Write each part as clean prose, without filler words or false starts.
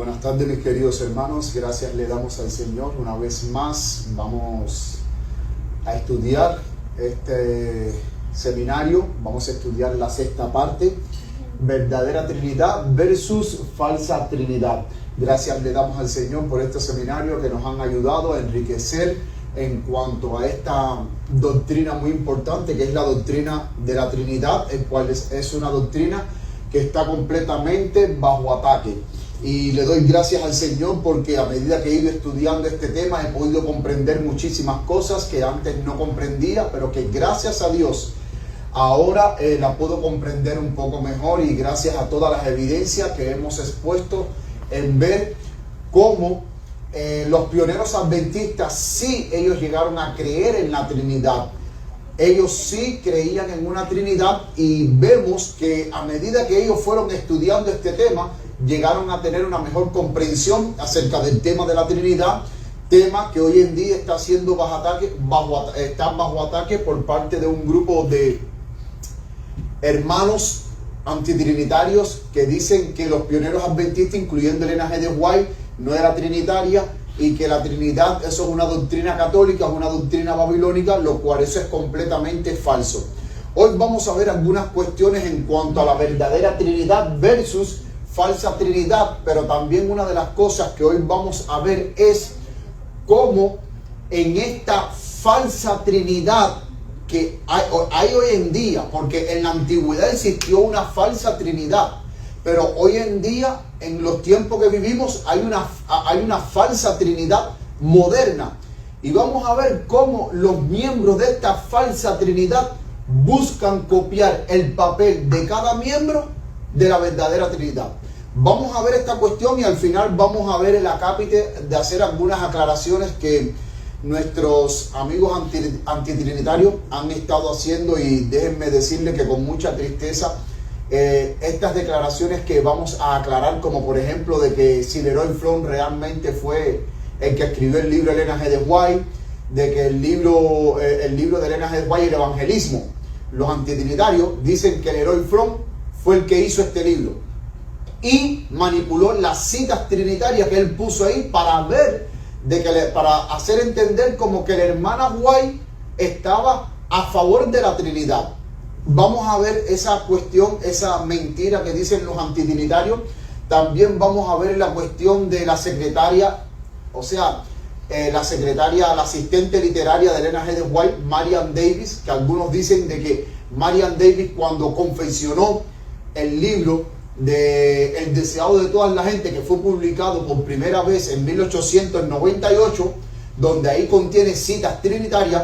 Buenas tardes, mis queridos hermanos. Gracias le damos al Señor. Una vez más vamos a estudiar este seminario. Vamos a estudiar la sexta parte, verdadera Trinidad versus falsa Trinidad. Gracias le damos al Señor por este seminario que nos han ayudado a enriquecer en cuanto a esta doctrina muy importante, que es la doctrina de la Trinidad, el cual es una doctrina que está completamente bajo ataque. Y le doy gracias al Señor porque a medida que he ido estudiando este tema he podido comprender muchísimas cosas que antes no comprendía, pero que gracias a Dios ahora la puedo comprender un poco mejor, y gracias a todas las evidencias que hemos expuesto en ver cómo los pioneros adventistas sí ellos llegaron a creer en la Trinidad. Ellos sí creían en una Trinidad, y vemos que a medida que ellos fueron estudiando este tema, llegaron a tener una mejor comprensión acerca del tema de la Trinidad, tema que hoy en día está siendo bajo ataque por parte de un grupo de hermanos antitrinitarios que dicen que los pioneros adventistas, incluyendo Elena G. de White, no era trinitaria, y que la Trinidad, eso es una doctrina católica, es una doctrina babilónica, lo cual eso es completamente falso. Hoy vamos a ver algunas cuestiones en cuanto a la verdadera Trinidad versus falsa Trinidad, pero también una de las cosas que hoy vamos a ver es cómo en esta falsa Trinidad que hay hoy en día, porque en la antigüedad existió una falsa Trinidad, pero hoy en día, en los tiempos que vivimos, hay una falsa Trinidad moderna. Y vamos a ver cómo los miembros de esta falsa Trinidad buscan copiar el papel de cada miembro de la verdadera Trinidad. Vamos a ver esta cuestión y al final vamos a ver el acápite de hacer algunas aclaraciones que nuestros amigos antitrinitarios han estado haciendo, y déjenme decirles que con mucha tristeza estas declaraciones que vamos a aclarar, como por ejemplo de que si Leroy Fromm realmente fue el que escribió el libro de Elena G. de White, de que el libro de Elena G. de White, el evangelismo, los antitrinitarios dicen que Leroy Fromm fue el que hizo este libro y manipuló las citas trinitarias que él puso ahí para hacer entender como que la hermana White estaba a favor de la Trinidad. Vamos a ver esa cuestión, esa mentira que dicen los antitrinitarios. También vamos a ver la cuestión de la secretaria, o sea, la asistente literaria de Elena G. de White, Marian Davis, que algunos dicen de que Marian Davis, cuando confeccionó el libro de El deseado de toda la gente, que fue publicado por primera vez en 1898, donde ahí contiene citas trinitarias,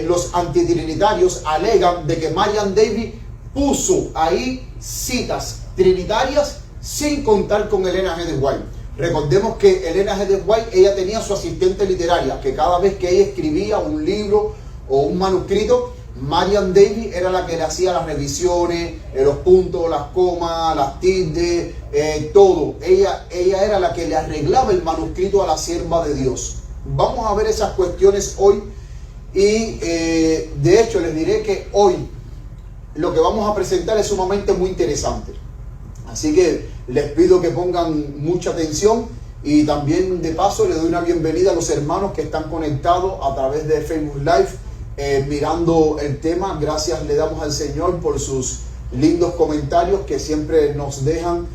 los antitrinitarios alegan de que Marian Davis puso ahí citas trinitarias sin contar con Elena G. de White. Recordemos que Elena G. de White, ella tenía su asistente literaria, que cada vez que ella escribía un libro o un manuscrito, Marian Davis era la que le hacía las revisiones, los puntos, las comas, las tildes, todo. Ella era la que le arreglaba el manuscrito a la sierva de Dios. Vamos a ver esas cuestiones hoy, y de hecho les diré que hoy lo que vamos a presentar es sumamente muy interesante. Así que les pido que pongan mucha atención, y también de paso les doy una bienvenida a los hermanos que están conectados a través de Facebook Live, mirando el tema. Gracias le damos al Señor por sus lindos comentarios que siempre nos dejan,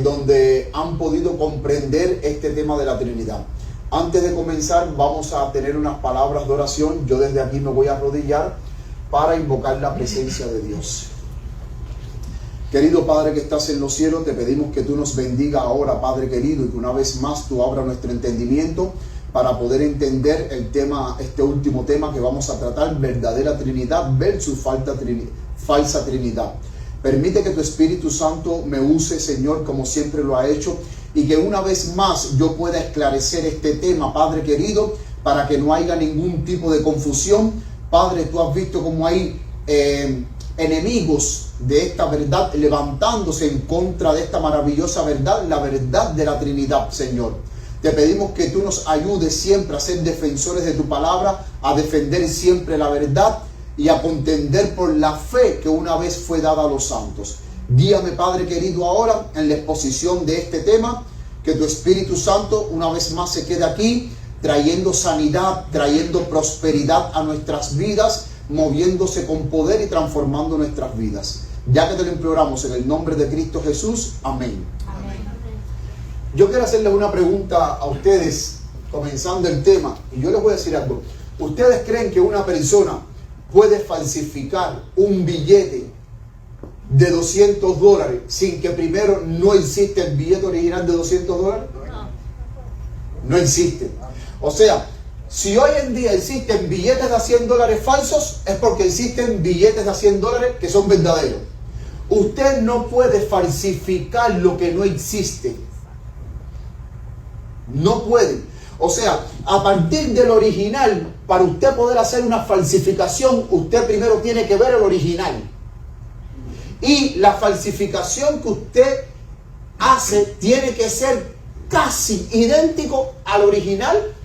donde han podido comprender este tema de la Trinidad. Antes de comenzar vamos a tener unas palabras de oración. Yo desde aquí me voy a arrodillar para invocar la presencia de Dios. Querido Padre que estás en los cielos, te pedimos que tú nos bendiga ahora, Padre querido, y que una vez más tú abras nuestro entendimiento para poder entender el tema, este último tema que vamos a tratar, verdadera Trinidad versus falsa Trinidad. Permite que tu Espíritu Santo me use, Señor, como siempre lo ha hecho, y que una vez más yo pueda esclarecer este tema, Padre querido, para que no haya ningún tipo de confusión. Padre, tú has visto cómo hay enemigos de esta verdad levantándose en contra de esta maravillosa verdad, la verdad de la Trinidad, Señor. Te pedimos que tú nos ayudes siempre a ser defensores de tu palabra, a defender siempre la verdad y a contender por la fe que una vez fue dada a los santos. Guíame, Padre querido, ahora en la exposición de este tema que tu Espíritu Santo una vez más se quede aquí, trayendo sanidad, trayendo prosperidad a nuestras vidas, moviéndose con poder y transformando nuestras vidas. Ya que te lo imploramos en el nombre de Cristo Jesús. Amén. Amén. Yo quiero hacerles una pregunta a ustedes, comenzando el tema, y yo les voy a decir algo. ¿Ustedes creen que una persona puede falsificar un billete de $200 sin que primero no existe el billete original de $200? No existe. O sea, si hoy en día existen billetes de $100 falsos, es porque existen billetes de $100 que son verdaderos. Usted no puede falsificar lo que no existe. No puede. O sea, a partir del original, para usted poder hacer una falsificación, usted primero tiene que ver el original. Y la falsificación que usted hace tiene que ser casi idéntico al original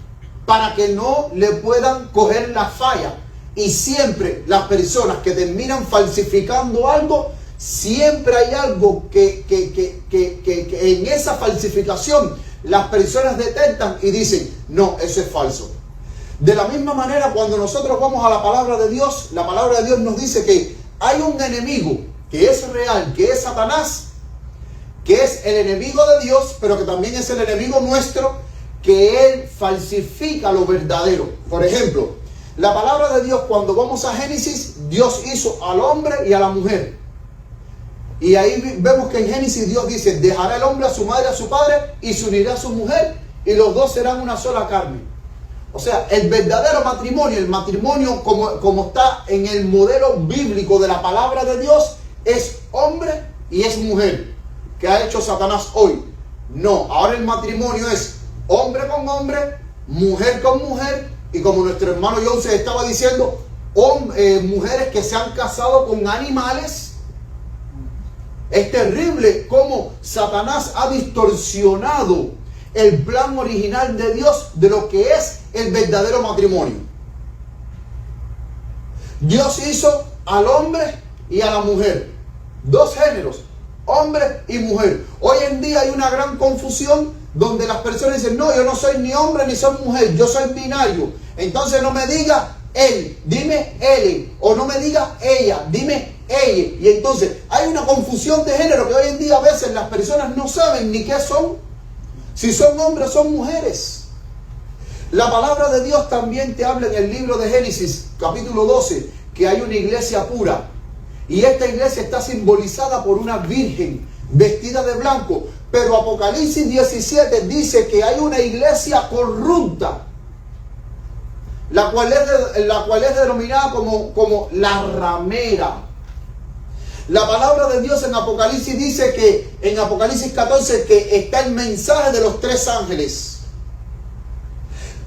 para que no le puedan coger la falla. Y siempre las personas que terminan falsificando algo, siempre hay algo que en esa falsificación las personas detectan y dicen, no, eso es falso. De la misma manera, cuando nosotros vamos a la palabra de Dios, la palabra de Dios nos dice que hay un enemigo que es real, que es Satanás, que es el enemigo de Dios, pero que también es el enemigo nuestro, que él falsifica lo verdadero. Por ejemplo, la palabra de Dios, cuando vamos a Génesis, Dios hizo al hombre y a la mujer. Y ahí vemos que en Génesis Dios dice, dejará el hombre a su madre, a su padre, y se unirá a su mujer, y los dos serán una sola carne. O sea, el verdadero matrimonio, el matrimonio como está en el modelo bíblico de la palabra de Dios, es hombre y es mujer. ¿Qué ha hecho Satanás hoy? No, ahora el matrimonio es hombre con hombre, mujer con mujer, y como nuestro hermano Joseph estaba diciendo, mujeres que se han casado con animales. Es terrible cómo Satanás ha distorsionado el plan original de Dios de lo que es el verdadero matrimonio. Dios hizo al hombre y a la mujer, dos géneros, hombre y mujer. Hoy en día hay una gran confusión donde las personas dicen, no, yo no soy ni hombre ni soy mujer, yo soy binario. Entonces no me diga él, dime él, o no me diga ella, dime ella. Y entonces hay una confusión de género que hoy en día a veces las personas no saben ni qué son, si son hombres o son mujeres. La palabra de Dios también te habla en el libro de Génesis, capítulo 12, que hay una iglesia pura. Y esta iglesia está simbolizada por una virgen vestida de blanco. Pero Apocalipsis 17 dice que hay una iglesia corrupta, la cual es denominada como la ramera. La palabra de Dios en Apocalipsis dice que en Apocalipsis 14 que está el mensaje de los tres ángeles.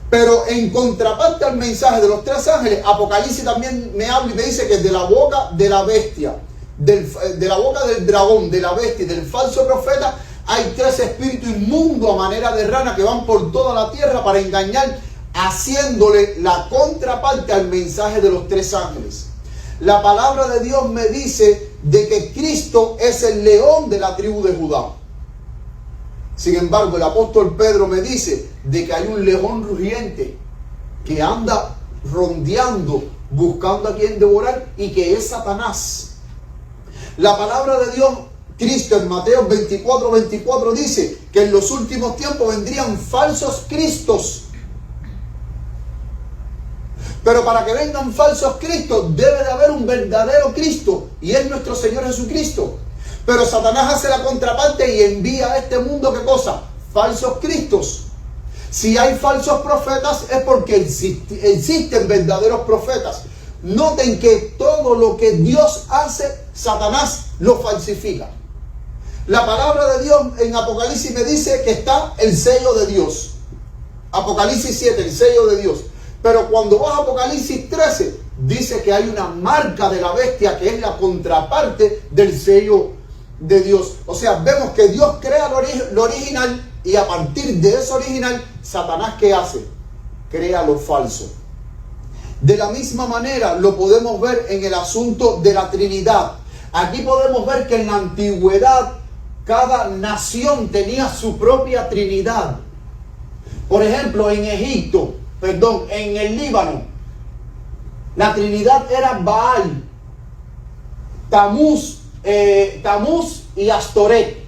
Pero en contraparte al mensaje de los tres ángeles, Apocalipsis también me habla y me dice que de la boca de la bestia, de la boca del dragón, de la bestia y del falso profeta, hay tres espíritus inmundos a manera de rana que van por toda la tierra para engañar, haciéndole la contraparte al mensaje de los tres ángeles. La palabra de Dios me dice de que Cristo es el león de la tribu de Judá. Sin embargo, el apóstol Pedro me dice de que hay un león rugiente que anda rondeando, buscando a quien devorar, y que es Satanás. La palabra de Dios, Cristo en Mateo 24:24 dice que en los últimos tiempos vendrían falsos cristos. Pero para que vengan falsos cristos debe de haber un verdadero Cristo, y es nuestro Señor Jesucristo. Pero Satanás hace la contraparte y envía a este mundo, ¿qué cosa? Falsos cristos. Si hay falsos profetas es porque existen verdaderos profetas. Noten que todo lo que Dios hace, Satanás lo falsifica. La palabra de Dios en Apocalipsis me dice que está el sello de Dios. Apocalipsis 7, el sello de Dios. Pero cuando vas a Apocalipsis 13, dice que hay una marca de la bestia que es la contraparte del sello de Dios. O sea, vemos que Dios crea lo original, y a partir de eso original, Satanás, ¿qué hace? Crea lo falso. De la misma manera lo podemos ver en el asunto de la Trinidad. Aquí podemos ver que en la antigüedad cada nación tenía su propia trinidad. Por ejemplo, en el Líbano, la trinidad era Baal, Tamuz y Astoret.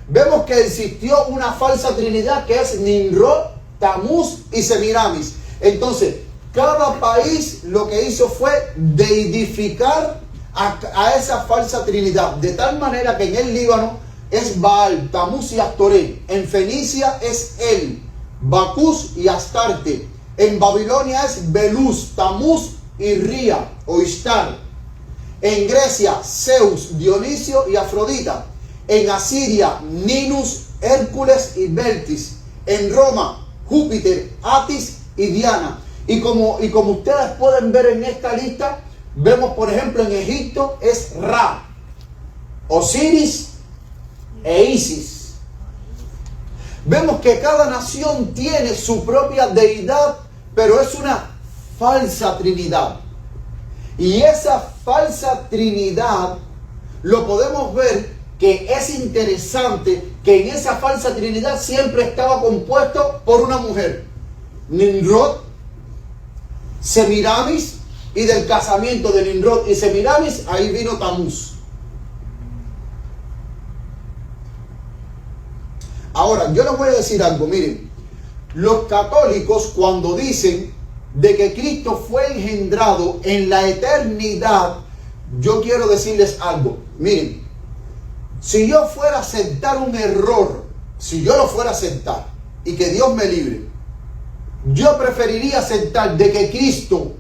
Vemos que existió una falsa trinidad que es Nimrod, Tamuz y Semiramis. Entonces, cada país lo que hizo fue deidificar a esa falsa trinidad. De tal manera que en el Líbano es Baal, Tamuz y Astoret. En Fenicia es El, Bacús y Astarte. En Babilonia es Belus, Tamuz y Ría o Ishtar. En Grecia, Zeus, Dionisio y Afrodita. En Asiria, Ninus, Hércules y Beltis. En Roma, Júpiter, Atis y Diana. Y como ustedes pueden ver en esta lista, vemos por ejemplo en Egipto es Ra, Osiris e Isis. Vemos que cada nación tiene su propia deidad, pero es una falsa trinidad. Y esa falsa trinidad lo podemos ver que es interesante que en esa falsa trinidad siempre estaba compuesto por una mujer. Nimrod, Semiramis, y del casamiento de Nimrod y Semiramis, ahí vino Tamuz. Ahora, yo les voy a decir algo, miren, los católicos cuando dicen de que Cristo fue engendrado en la eternidad, yo quiero decirles algo, miren, si yo fuera a aceptar un error, si yo lo fuera a aceptar, y que Dios me libre, yo preferiría aceptar de que Cristo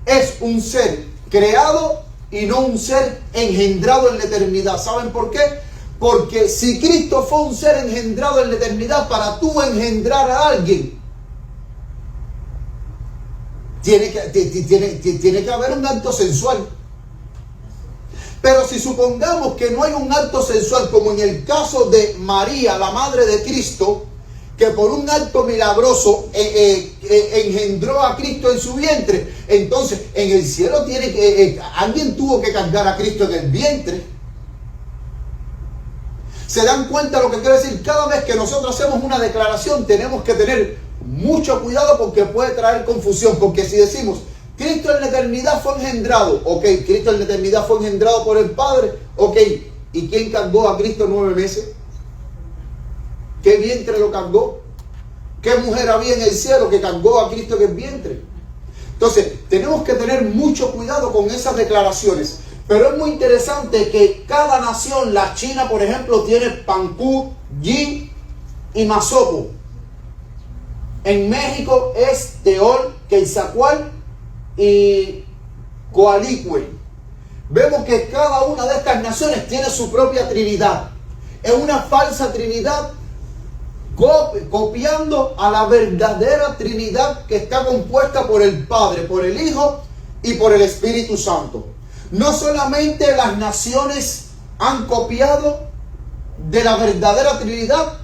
es un ser creado y no un ser engendrado en la eternidad. ¿Saben por qué? Porque si Cristo fue un ser engendrado en la eternidad, para tú engendrar a alguien, tiene que haber un acto sensual. Pero si supongamos que no hay un acto sensual, como en el caso de María, la madre de Cristo, que por un acto milagroso engendró a Cristo en su vientre, entonces en el cielo alguien tuvo que cargar a Cristo en el vientre. ¿Se dan cuenta lo que quiero decir? Cada vez que nosotros hacemos una declaración tenemos que tener mucho cuidado porque puede traer confusión. Porque si decimos Cristo en la eternidad fue engendrado, ok, Cristo en la eternidad fue engendrado por el Padre, ok, ¿y quién cargó a Cristo 9 meses? ¿Qué vientre lo cargó? ¿Qué mujer había en el cielo que cargó a Cristo en el vientre? Entonces, tenemos que tener mucho cuidado con esas declaraciones. Pero es muy interesante que cada nación, la China, por ejemplo, tiene Pancú, Yin y Mazopo. En México es Teol, Quetzalcóatl y Coalicue. Vemos que cada una de estas naciones tiene su propia trinidad. Es una falsa trinidad copiando a la verdadera trinidad que está compuesta por el Padre, por el Hijo y por el Espíritu Santo. No solamente las naciones han copiado de la verdadera trinidad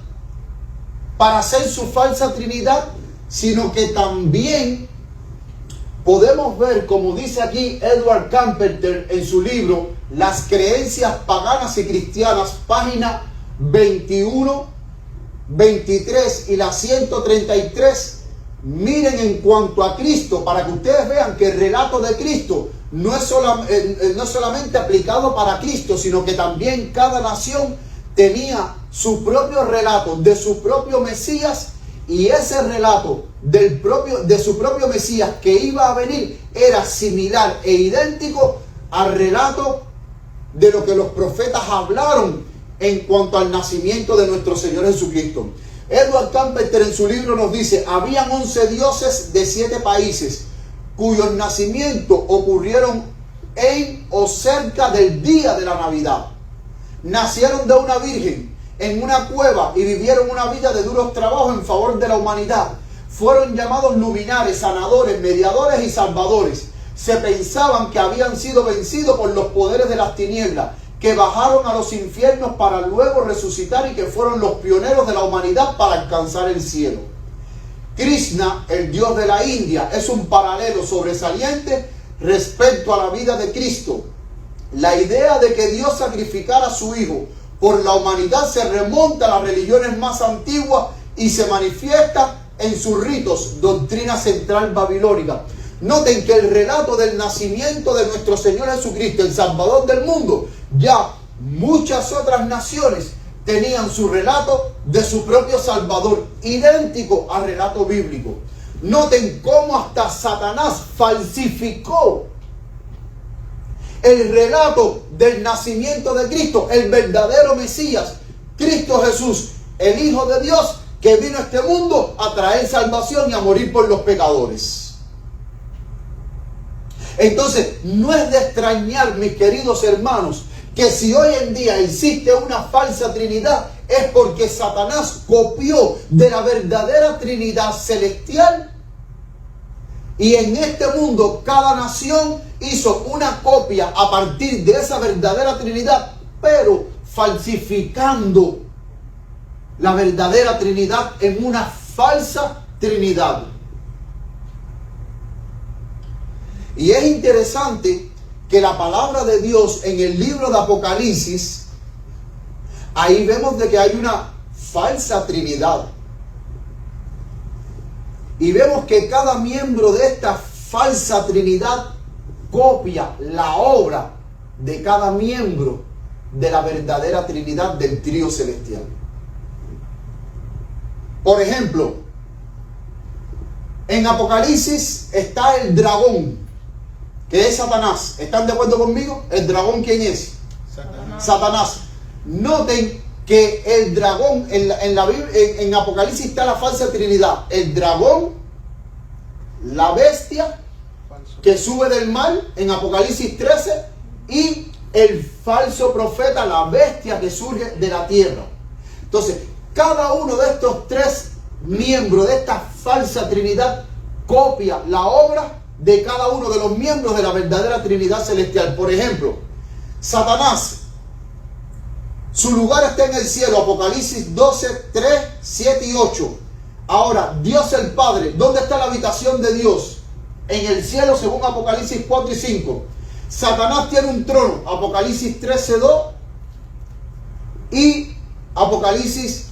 para hacer su falsa trinidad, sino que también podemos ver, como dice aquí Edward Camperter en su libro Las creencias paganas y cristianas, página 21, 23 y la 133. Miren en cuanto a Cristo, para que ustedes vean que el relato de Cristo no es solamente aplicado para Cristo, sino que también cada nación tenía su propio relato de su propio Mesías, y ese relato de su propio Mesías que iba a venir era similar e idéntico al relato de lo que los profetas hablaron en cuanto al nacimiento de nuestro Señor Jesucristo. Edward Camperter en su libro nos dice: habían 11 dioses de 7 países cuyos nacimientos ocurrieron en o cerca del día de la Navidad. Nacieron de una virgen en una cueva y vivieron una vida de duros trabajos en favor de la humanidad. Fueron llamados luminares, sanadores, mediadores y salvadores. Se pensaban que habían sido vencidos por los poderes de las tinieblas, que bajaron a los infiernos para luego resucitar y que fueron los pioneros de la humanidad para alcanzar el cielo. Krishna, el dios de la India, es un paralelo sobresaliente respecto a la vida de Cristo. La idea de que Dios sacrificara a su Hijo por la humanidad se remonta a las religiones más antiguas y se manifiesta en sus ritos, doctrina central babilónica. Noten que el relato del nacimiento de nuestro Señor Jesucristo, el Salvador del mundo, ya muchas otras naciones tenían su relato de su propio Salvador, idéntico al relato bíblico. Noten cómo hasta Satanás falsificó el relato del nacimiento de Cristo, el verdadero Mesías, Cristo Jesús, el Hijo de Dios, que vino a este mundo a traer salvación y a morir por los pecadores. Entonces, no es de extrañar, mis queridos hermanos, que si hoy en día existe una falsa Trinidad, es porque Satanás copió de la verdadera Trinidad celestial. Y en este mundo, cada nación hizo una copia a partir de esa verdadera Trinidad, pero falsificando la verdadera Trinidad en una falsa Trinidad. Y es interesante que la palabra de Dios en el libro de Apocalipsis, ahí vemos de que hay una falsa Trinidad. Y vemos que cada miembro de esta falsa Trinidad copia la obra de cada miembro de la verdadera Trinidad del trío celestial. Por ejemplo, en Apocalipsis está el dragón, que es Satanás. ¿Están de acuerdo conmigo? ¿El dragón quién es? Satanás. Noten que el dragón, en Apocalipsis está la falsa Trinidad. El dragón, la bestia que sube del mar en Apocalipsis 13 y el falso profeta, la bestia que surge de la tierra. Entonces, cada uno de estos tres miembros de esta falsa Trinidad copia la obra de cada uno de los miembros de la verdadera Trinidad celestial. Por ejemplo, Satanás, su lugar está en el cielo, Apocalipsis 12, 3, 7 y 8. Ahora, Dios el Padre, ¿dónde está la habitación de Dios? En el cielo, según Apocalipsis 4 y 5. Satanás tiene un trono, Apocalipsis 13, 2 y Apocalipsis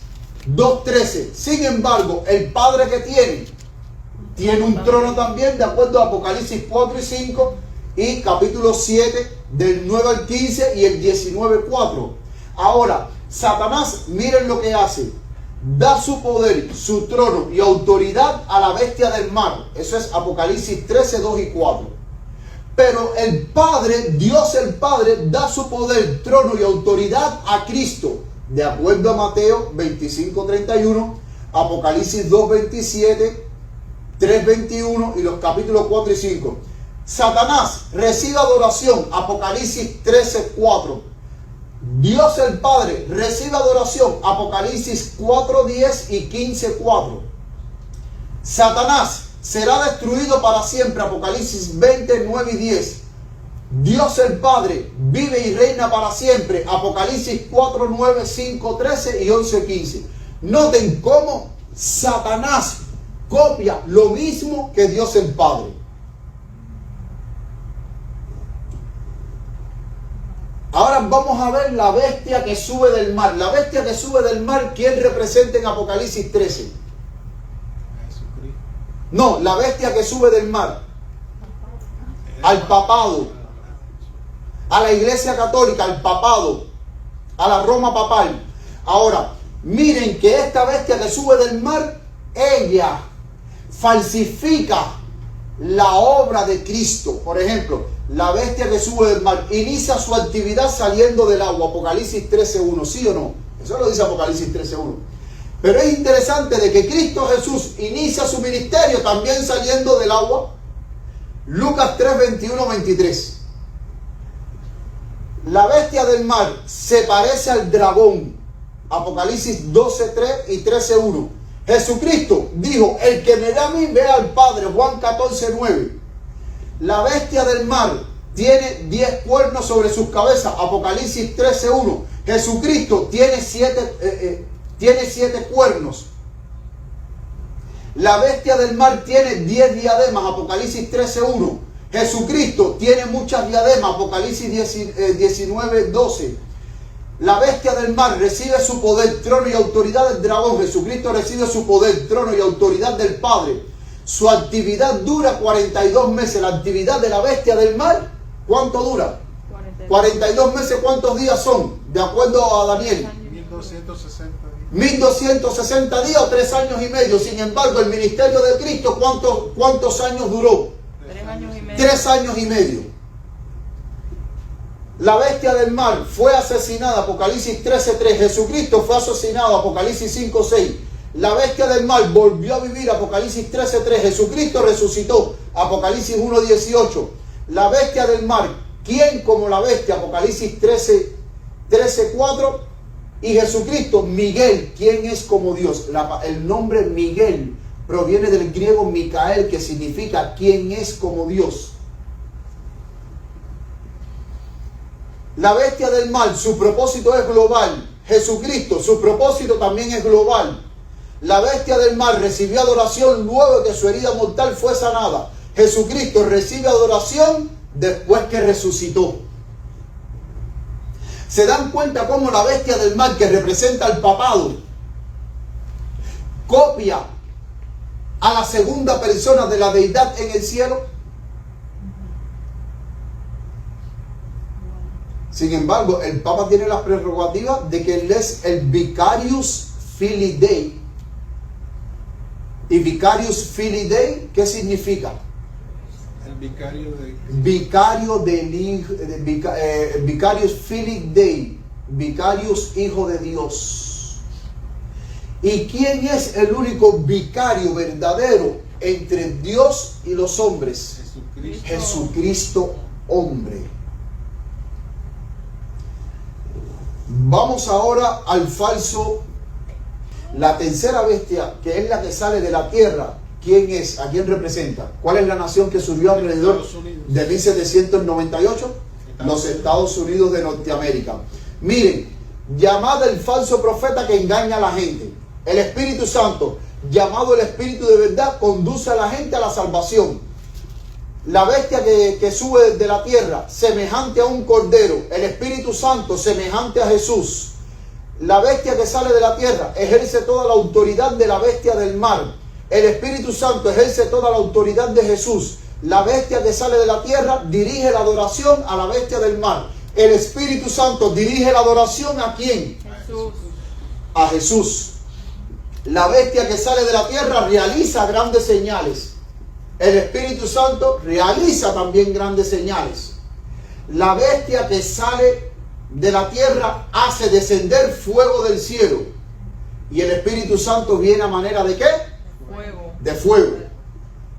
2, 13. Sin embargo, el Padre que tiene un trono también, de acuerdo a Apocalipsis 4 y 5 y capítulo 7 del 9 al 15 y el 19, 4. Ahora, Satanás, miren lo que hace. Da su poder, su trono y autoridad a la bestia del mar. Eso es Apocalipsis 13, 2 y 4. Pero el Padre, Dios el Padre, da su poder, trono y autoridad a Cristo. De acuerdo a Mateo 25, 31, Apocalipsis 2, 27, 3, 21 y los capítulos 4 y 5. Satanás recibe adoración, Apocalipsis 13, 4. Dios el Padre recibe adoración, Apocalipsis 4, 10 y 15, 4. Satanás será destruido para siempre, Apocalipsis 20, 9 y 10. Dios el Padre vive y reina para siempre, Apocalipsis 4, 9, 5, 13 y 11, 15. Noten cómo Satanás copia lo mismo que Dios el Padre. Ahora vamos a ver la bestia que sube del mar. La bestia que sube del mar, ¿quién representa en Apocalipsis 13? No, la bestia que sube del mar. Al papado. A la iglesia católica, al papado. A la Roma papal. Ahora, miren que esta bestia que sube del mar, ella falsifica la obra de Cristo. Por ejemplo, la bestia que sube del mar inicia su actividad saliendo del agua, Apocalipsis 13:1, ¿sí o no? Eso lo dice Apocalipsis 13:1. Pero es interesante de que Cristo Jesús inicia su ministerio también saliendo del agua, Lucas 3, 21, 23. La bestia del mar se parece al dragón, Apocalipsis 12, 3 y 13:1. Jesucristo dijo, el que me da a mí, ve al Padre, Juan 14, 9. La bestia del mar tiene 10 cuernos sobre sus cabezas, Apocalipsis 13:1. Jesucristo tiene 7 cuernos. La bestia del mar tiene 10 diademas, Apocalipsis 13:1. Jesucristo tiene muchas diademas, Apocalipsis 19:12. La bestia del mar recibe su poder, trono y autoridad del dragón. Jesucristo recibe su poder, trono y autoridad del Padre. Su actividad dura 42 meses. La actividad de la bestia del mar, ¿cuánto dura? 42 meses. ¿Cuántos días son? De acuerdo a Daniel. 1260 días. 1260 días o 3 años y medio. Sin embargo, el ministerio de Cristo, ¿cuántos años duró? 3 años y medio. 3 años y medio. La bestia del mar fue asesinada, Apocalipsis 13:3. Jesucristo fue asesinado, Apocalipsis 5:6. La bestia del mar volvió a vivir, Apocalipsis 13:3. Jesucristo resucitó, Apocalipsis 1:18. La bestia del mar, ¿quién como la bestia? Apocalipsis 13:4. Y Jesucristo, Miguel, ¿quién es como Dios? El nombre Miguel proviene del griego Micael, que significa ¿quién es como Dios? La bestia del mal, su propósito es global. Jesucristo, su propósito también es global. La bestia del mal recibió adoración luego de que su herida mortal fue sanada. Jesucristo recibe adoración después que resucitó. ¿Se dan cuenta cómo la bestia del mal, que representa al papado, copia a la segunda persona de la deidad en el cielo? Sin embargo, el Papa tiene la prerrogativa de que él es el Vicarius Filii Dei. ¿Y Vicarius Filii Dei qué significa? El vicario de Vicario del Hijo, Vicarius Filii Dei, Vicarius Hijo de Dios. ¿Y quién es el único vicario verdadero entre Dios y los hombres? Jesucristo. Jesucristo, hombre. Vamos ahora al falso. La tercera bestia, que es la que sale de la tierra, ¿quién es? ¿A quién representa? ¿Cuál es la nación que surgió alrededor de 1798? Los Estados Unidos de Norteamérica. Miren, llamada el falso profeta que engaña a la gente. El Espíritu Santo, llamado el Espíritu de verdad, conduce a la gente a la salvación. La bestia que sube de la tierra, semejante a un cordero. El Espíritu Santo, semejante a Jesús. La bestia que sale de la tierra ejerce toda la autoridad de la bestia del mar. El Espíritu Santo ejerce toda la autoridad de Jesús. La bestia que sale de la tierra dirige la adoración a la bestia del mar. El Espíritu Santo dirige la adoración ¿a quién? Jesús. A Jesús. La bestia que sale de la tierra realiza grandes señales. El Espíritu Santo realiza también grandes señales. La bestia que sale de la tierra hace descender fuego del cielo. Y el Espíritu Santo viene a manera de ¿qué? Fuego. De fuego.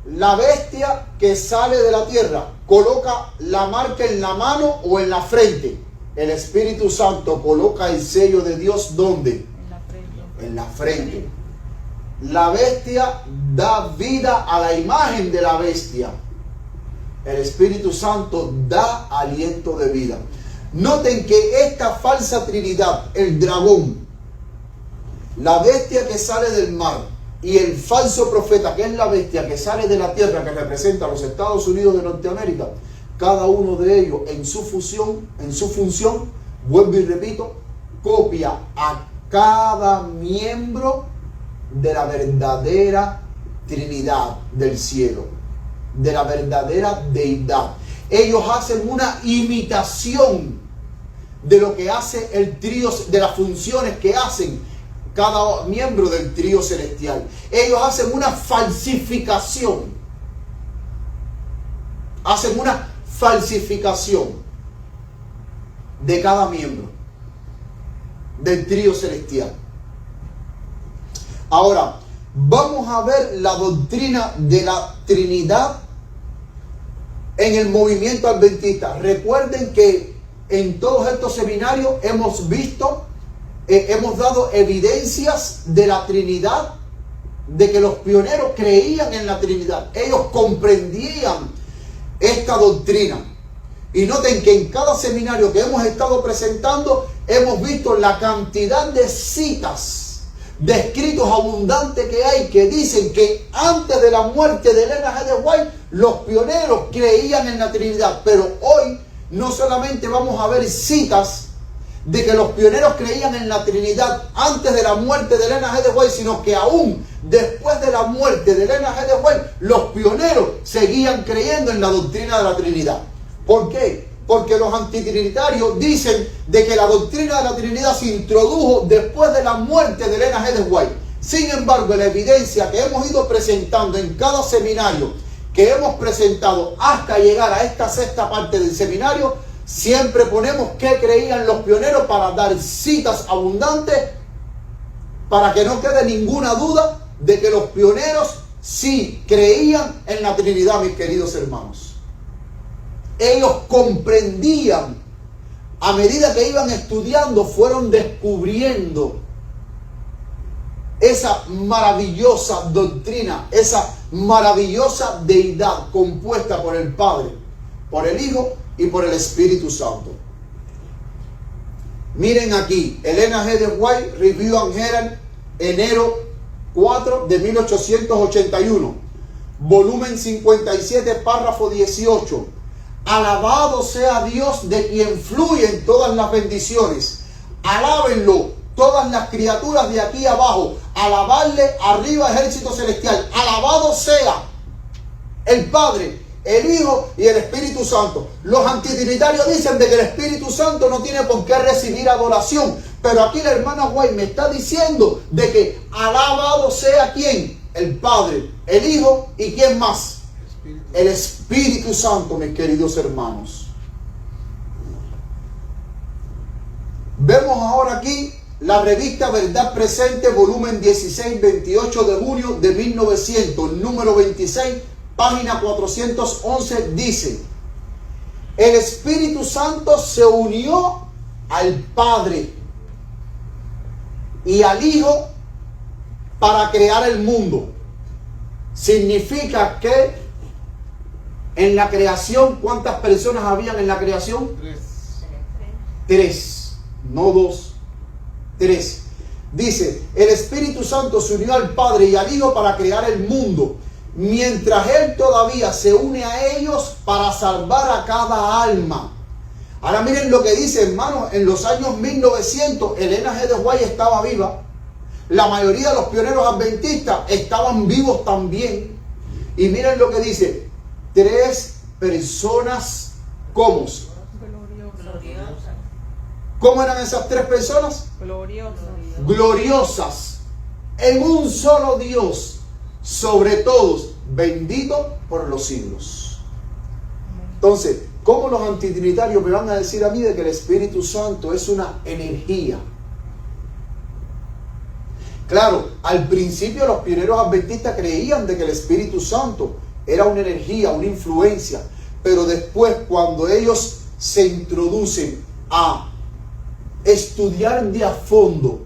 La bestia que sale de la tierra coloca la marca en la mano o en la frente. El Espíritu Santo coloca el sello de Dios ¿dónde? En la frente. En la frente. La bestia da vida a la imagen de la bestia. El Espíritu Santo da aliento de vida. Noten que esta falsa trinidad, el dragón, la bestia que sale del mar y el falso profeta, que es la bestia que sale de la tierra, que representa a los Estados Unidos de Norteamérica, cada uno de ellos en su función, vuelvo y repito, copia a cada miembro de la verdadera Trinidad del cielo, de la verdadera deidad. Ellos hacen una imitación de lo que hace el trío, de las funciones que hacen cada miembro del trío celestial. Ellos hacen una falsificación. Hacen una falsificación de cada miembro del trío celestial. Ahora, vamos a ver la doctrina de la Trinidad en el movimiento adventista. Recuerden que en todos estos seminarios hemos visto, hemos dado evidencias de la Trinidad, de que los pioneros creían en la Trinidad. Ellos comprendían esta doctrina. Y noten que en cada seminario que hemos estado presentando, hemos visto la cantidad de citas, de escritos abundantes que hay, que dicen que antes de la muerte de Elena G. de White, los pioneros creían en la Trinidad. Pero hoy no solamente vamos a ver citas de que los pioneros creían en la Trinidad antes de la muerte de Elena G. de White, sino que aún después de la muerte de Elena G. de White, los pioneros seguían creyendo en la doctrina de la Trinidad. ¿Por qué? Porque los antitrinitarios dicen de que la doctrina de la Trinidad se introdujo después de la muerte de Elena G. de White. Sin embargo, la evidencia que hemos ido presentando en cada seminario que hemos presentado hasta llegar a esta sexta parte del seminario, siempre ponemos qué creían los pioneros para dar citas abundantes, para que no quede ninguna duda de que los pioneros sí creían en la Trinidad, mis queridos hermanos. Ellos comprendían, a medida que iban estudiando, fueron descubriendo esa maravillosa doctrina, esa maravillosa deidad compuesta por el Padre, por el Hijo y por el Espíritu Santo. Miren aquí, Elena G. de White, Review and Herald, enero 4 de 1881, volumen 57, párrafo 18. Alabado sea Dios de quien fluyen todas las bendiciones. Alábenlo todas las criaturas de aquí abajo. Alabarle arriba, ejército celestial. Alabado sea el Padre, el Hijo y el Espíritu Santo. Los antitrinitarios dicen de que el Espíritu Santo no tiene por qué recibir adoración. Pero aquí la hermana White me está diciendo de que alabado sea ¿quién? El Padre, el Hijo y ¿quién más? El Espíritu Santo, mis queridos hermanos. Vemos ahora aquí la revista Verdad Presente, volumen 16, 28 de junio de 1900, número 26, página 411, dice: el Espíritu Santo se unió al Padre y al Hijo para crear el mundo. Significa que en la creación, ¿cuántas personas habían en la creación? 3, no 2, 3. Dice, el Espíritu Santo se unió al Padre y al Hijo para crear el mundo, mientras Él todavía se une a ellos para salvar a cada alma. Ahora miren lo que dice, hermanos, en los años 1900, Elena G. de White estaba viva. La mayoría de los pioneros adventistas estaban vivos también. Y miren lo que dice, 3 personas, ¿cómo? Gloriosas. ¿Cómo eran esas 3 personas? Gloriosas. Gloriosas, en un solo Dios, sobre todos, bendito por los siglos. Entonces, ¿cómo los antitrinitarios me van a decir a mí de que el Espíritu Santo es una energía? Claro, al principio los pioneros adventistas creían de que el Espíritu Santo era una energía, una influencia, pero después cuando ellos se introducen a estudiar de a fondo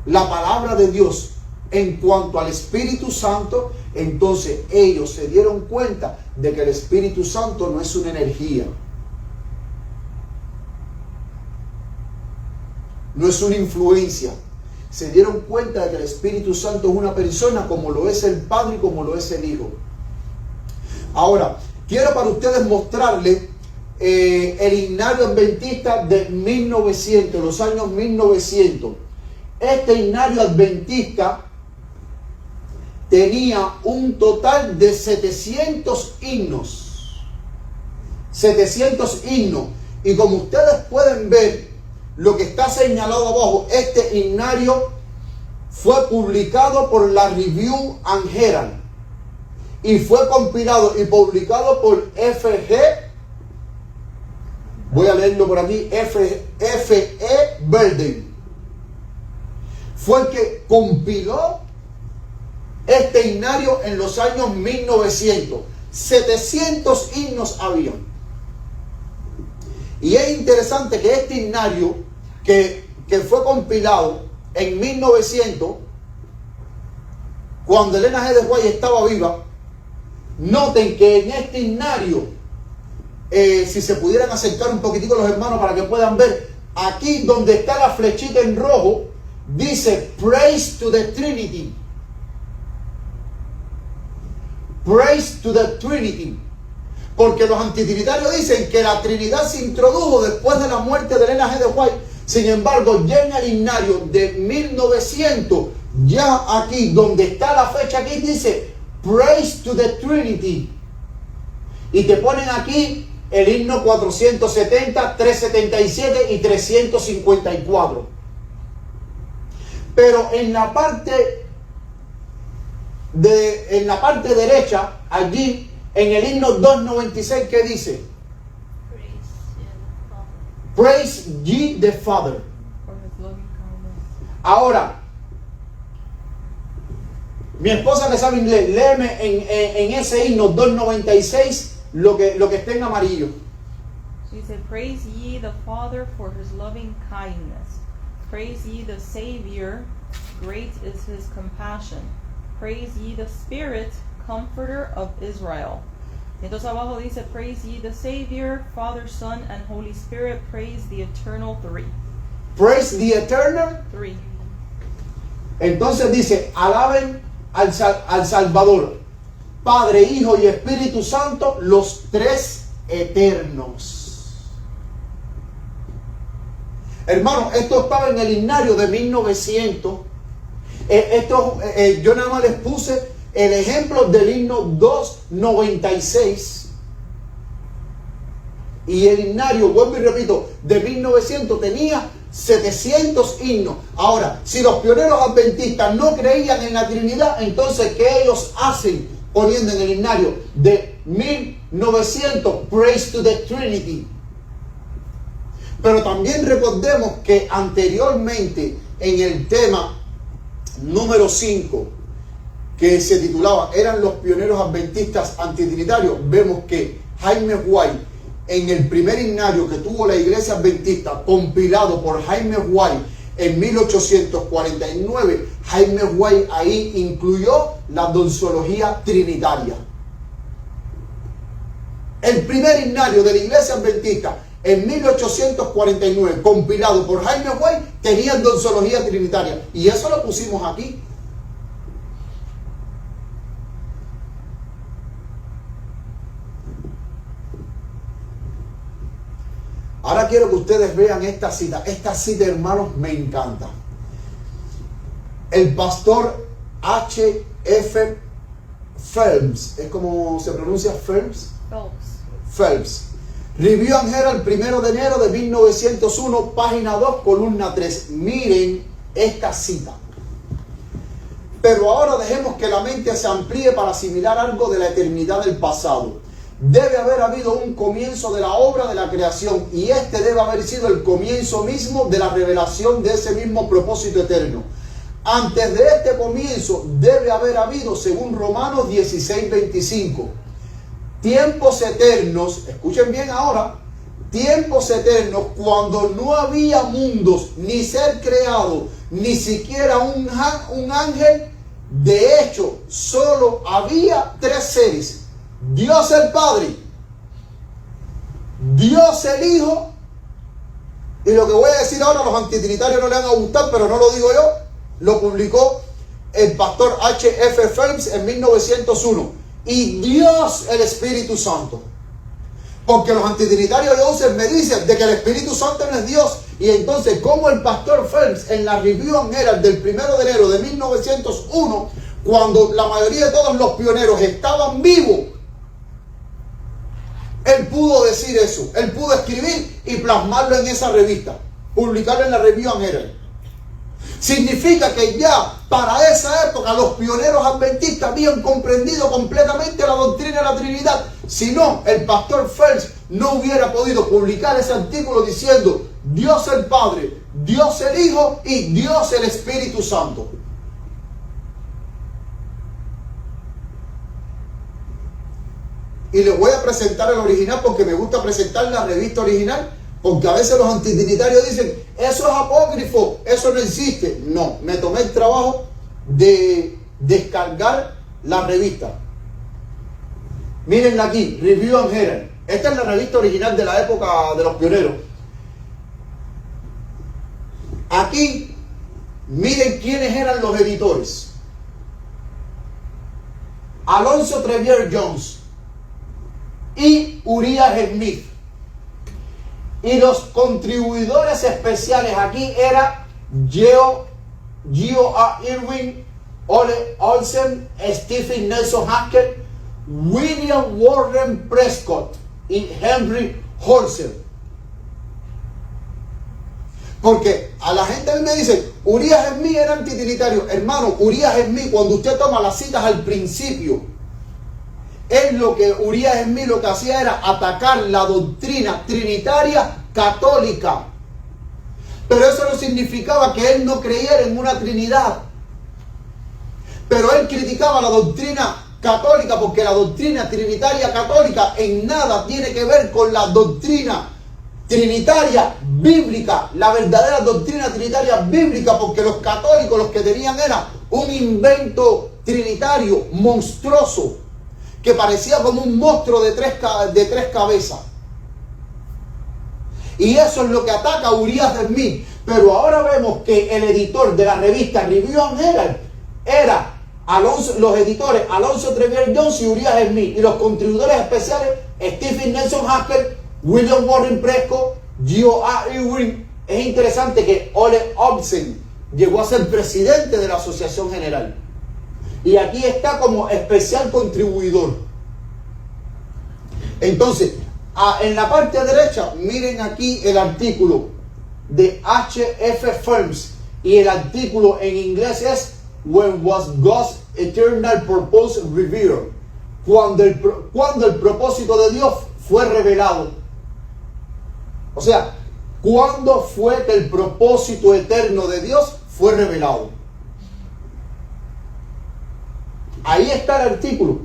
la palabra de Dios en cuanto al Espíritu Santo, entonces ellos se dieron cuenta de que el Espíritu Santo no es una energía, no es una influencia. Se dieron cuenta de que el Espíritu Santo es una persona, como lo es el Padre y como lo es el Hijo. Ahora, quiero para ustedes mostrarles el himnario adventista de 1900, los años 1900. Este himnario adventista tenía un total de 700 himnos. 700 himnos. Y como ustedes pueden ver, lo que está señalado abajo, este himnario fue publicado por la Review and Herald y fue compilado y publicado por F.G. Voy a leerlo por aquí, F.E. Belden. Fue el que compiló este himnario en los años 1900. 700 himnos habían. Y es interesante que este himnario que fue compilado en 1900, cuando Elena G. de White estaba viva, noten que en este himnario, si se pudieran acercar un poquitico los hermanos para que puedan ver, aquí donde está la flechita en rojo, dice Praise to the Trinity. Praise to the Trinity. Porque los antitrinitarios dicen que la Trinidad se introdujo después de la muerte de Elena G. de White. Sin embargo, ya en el himnario de 1900, ya aquí donde está la fecha, aquí dice Praise to the Trinity. Y te ponen aquí el himno 470, 377 y 354. Pero en la parte derecha, allí, en el himno 296, ¿qué dice? Praise ye the Father. For his loving kindness. Ahora, mi esposa que sabe inglés, léeme en ese himno 296 lo que está en amarillo. She said, Praise ye the Father for his loving kindness. Praise ye the Savior, great is his compassion. Praise ye the Spirit, comforter of Israel. Entonces abajo dice, Praise ye the Savior, Father, Son, and Holy Spirit. Praise the eternal three. Praise the eternal. Three. Entonces dice, alaben al Salvador, Padre, Hijo y Espíritu Santo, los tres eternos. Hermano, esto estaba en el himnario de 1900. Yo nada más les puse el ejemplo del himno 296. Y el himnario, vuelvo y repito, de 1900 tenía 700 himnos. Ahora, si los pioneros adventistas no creían en la Trinidad, entonces ¿qué ellos hacen poniendo en el himnario de 1900 Praise to the Trinity? Pero también recordemos que anteriormente en el tema número 5, que se titulaba Eran los pioneros adventistas antitrinitarios, vemos que Jaime White, en el primer himnario que tuvo la iglesia adventista, compilado por Jaime White en 1849, Jaime White ahí incluyó la doxología trinitaria. El primer himnario de la iglesia adventista en 1849, compilado por Jaime White, tenía doxología trinitaria. Y eso lo pusimos aquí. Ahora quiero que ustedes vean esta cita. Esta cita, hermanos, me encanta. El pastor H.F. Phelps, ¿es como se pronuncia Phelps? Phelps. Review and Herald, 1 de enero de 1901, página 2, columna 3. Miren esta cita. Pero ahora dejemos que la mente se amplíe para asimilar algo de la eternidad del pasado. Debe haber habido un comienzo de la obra de la creación, y este debe haber sido el comienzo mismo de la revelación de ese mismo propósito eterno. Antes de este comienzo debe haber habido, según Romanos 16:25, tiempos eternos. Escuchen bien ahora: tiempos eternos, cuando no había mundos, ni ser creado, ni siquiera un ángel. De hecho, solo había tres seres: Dios el Padre, Dios el Hijo, y lo que voy a decir ahora, los antitrinitarios no le van a gustar, pero no lo digo yo, lo publicó el pastor H.F. Phelps en 1901, y Dios el Espíritu Santo. Porque los antitrinitarios de hoy me dicen de que el Espíritu Santo no es Dios. Y entonces, como el pastor Phelps en la Review and Herald del 1 de enero de 1901, cuando la mayoría de todos los pioneros estaban vivos, él pudo decir eso, él pudo escribir y plasmarlo en esa revista, publicarlo en la Review and Herald. Significa que ya para esa época los pioneros adventistas habían comprendido completamente la doctrina de la Trinidad. Si no, el pastor Phelps no hubiera podido publicar ese artículo diciendo Dios el Padre, Dios el Hijo y Dios el Espíritu Santo. Y les voy a presentar el original porque me gusta presentar la revista original, porque a veces los antitrinitarios dicen eso es apócrifo, eso no existe. No, me tomé el trabajo de descargar la revista. Mírenla aquí, Review and Herald. Esta es la revista original de la época de los pioneros. Aquí, miren quiénes eran los editores: Alonzo Trevier Jones, y Urias Smith. Y los contribuidores especiales aquí eran Geo A. Irwin, Ole Olsen, Stephen Nelson Haskell, William Warren Prescott y Henry Holzer. Porque a la gente me dice, Urias Smith era antitrinitario. Hermano, Urias Smith, cuando usted toma las citas al principio, Urias Smith lo que hacía era atacar la doctrina trinitaria católica. Pero eso no significaba que él no creyera en una Trinidad. Pero él criticaba la doctrina católica porque la doctrina trinitaria católica en nada tiene que ver con la doctrina trinitaria bíblica, la verdadera doctrina trinitaria bíblica, porque los católicos los que tenían era un invento trinitario monstruoso que parecía como un monstruo de tres cabezas. Y eso es lo que ataca a Urias Smith. Pero ahora vemos que el editor de la revista Review and Herald era los editores Alonzo Trevier Jones y Urias Smith, y los contribuidores especiales Stephen Nelson Haskell, William Warren Prescott, Geo A. Irwin. Es interesante que Ole Olsen llegó a ser presidente de la Asociación General, y aquí está como especial contribuidor. Entonces, en la parte derecha, miren aquí el artículo de H.F. Firms, y el artículo en inglés es When was God's eternal purpose revealed? Cuando el propósito de Dios fue revelado. O sea, ¿cuándo fue que el propósito eterno de Dios fue revelado? Ahí está el artículo.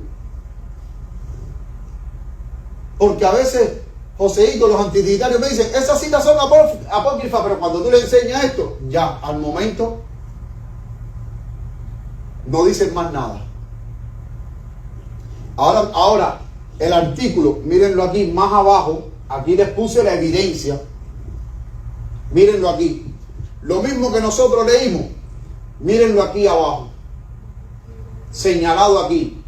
Porque a veces, Joseito, los antitrinitarios me dicen, esas citas son apócrifas, pero cuando tú le enseñas esto, ya, al momento, no dicen más nada. Ahora, el artículo, mírenlo aquí, más abajo, aquí les puse la evidencia. Mírenlo aquí. Lo mismo que nosotros leímos, mírenlo aquí abajo. Señalado aquí.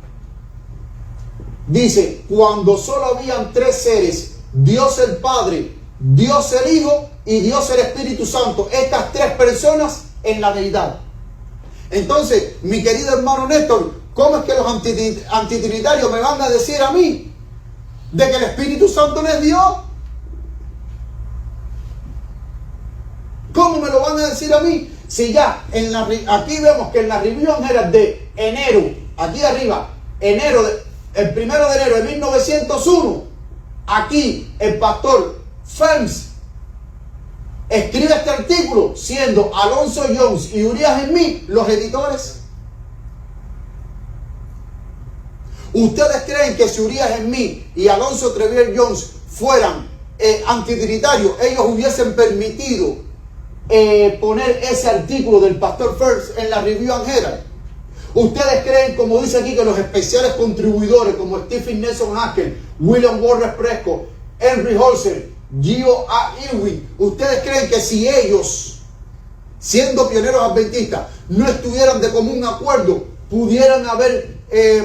Dice, cuando solo habían tres seres, Dios el Padre, Dios el Hijo y Dios el Espíritu Santo, estas tres personas en la deidad. Entonces, mi querido hermano Néstor, ¿cómo es que los antitrinitarios me van a decir a mí de que el Espíritu Santo no es Dios? ¿Cómo me lo van a decir a mí? Si ya aquí vemos que en la Review and Herald de enero, aquí arriba, el 1 de enero de 1901, aquí el pastor Firms escribe este artículo siendo Alonzo Jones y Urias Smith los editores. ¿Ustedes creen que si Urias Smith y Alonzo Trevier Jones fueran antitrinitarios, ellos hubiesen permitido poner ese artículo del pastor Firms en la Review and Herald? ¿Ustedes creen, como dice aquí, que los especiales contribuidores como Stephen Nelson Haskell, William Warren Prescott, Henry Holzer, Geo A. Irwin, ustedes creen que si ellos, siendo pioneros adventistas, no estuvieran de común acuerdo, pudieran haber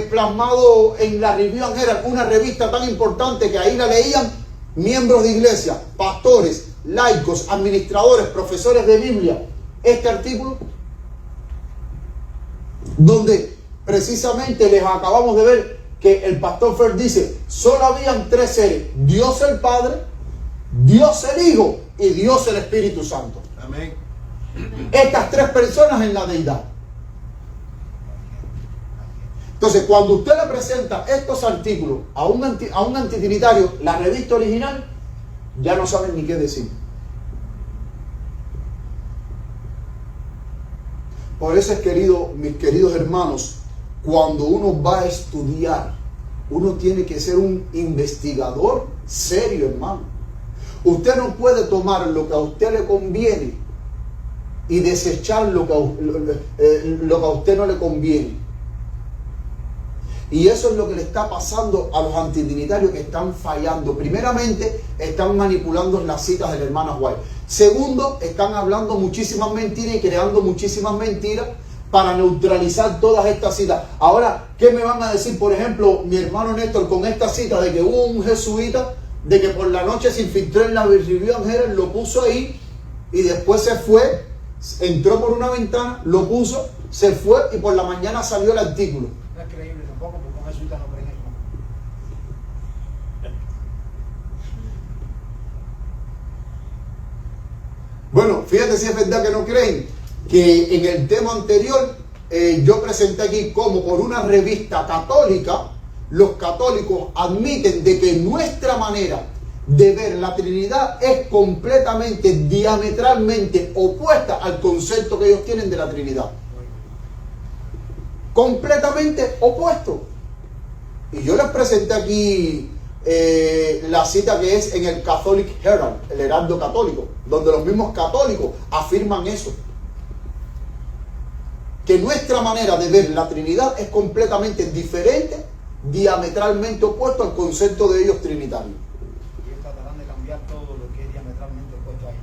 plasmado en la Review and Herald, una revista tan importante que ahí la leían miembros de iglesia, pastores, laicos, administradores, profesores de Biblia, este artículo? Donde precisamente les acabamos de ver que el pastor Fer dice, solo habían tres seres, Dios el Padre, Dios el Hijo y Dios el Espíritu Santo. Amén. Estas tres personas en la deidad. Entonces, cuando usted le presenta estos artículos a un antitrinitario, la revista original, ya no saben ni qué decir. Por eso es, mis queridos hermanos, cuando uno va a estudiar, uno tiene que ser un investigador serio, hermano. Usted no puede tomar lo que a usted le conviene y desechar lo que a usted no le conviene. Y eso es lo que le está pasando a los antitrinitarios, que están fallando. Primeramente, están manipulando las citas de la hermana White. Segundo, están hablando muchísimas mentiras y creando muchísimas mentiras para neutralizar todas estas citas. Ahora, ¿qué me van a decir, por ejemplo, mi hermano Néstor, con esta cita de que hubo un jesuita, de que por la noche se infiltró en la Review Herald, lo puso ahí y después se fue, entró por una ventana, lo puso, se fue y por la mañana salió el artículo? No es creíble tampoco, porque un jesuita no cree en eso. Bueno, fíjate si es verdad que no creen, que en el tema anterior yo presenté aquí como por una revista católica, los católicos admiten de que nuestra manera de ver la Trinidad es completamente, diametralmente opuesta al concepto que ellos tienen de la Trinidad. Completamente opuesto. Y yo les presenté aquí la cita que es en el Catholic Herald, el Heraldo Católico, donde los mismos católicos afirman eso. Que nuestra manera de ver la Trinidad es completamente diferente, diametralmente opuesto al concepto de ellos trinitarios. Y ellos tratarán de cambiar todo lo que es diametralmente opuesto a ellos.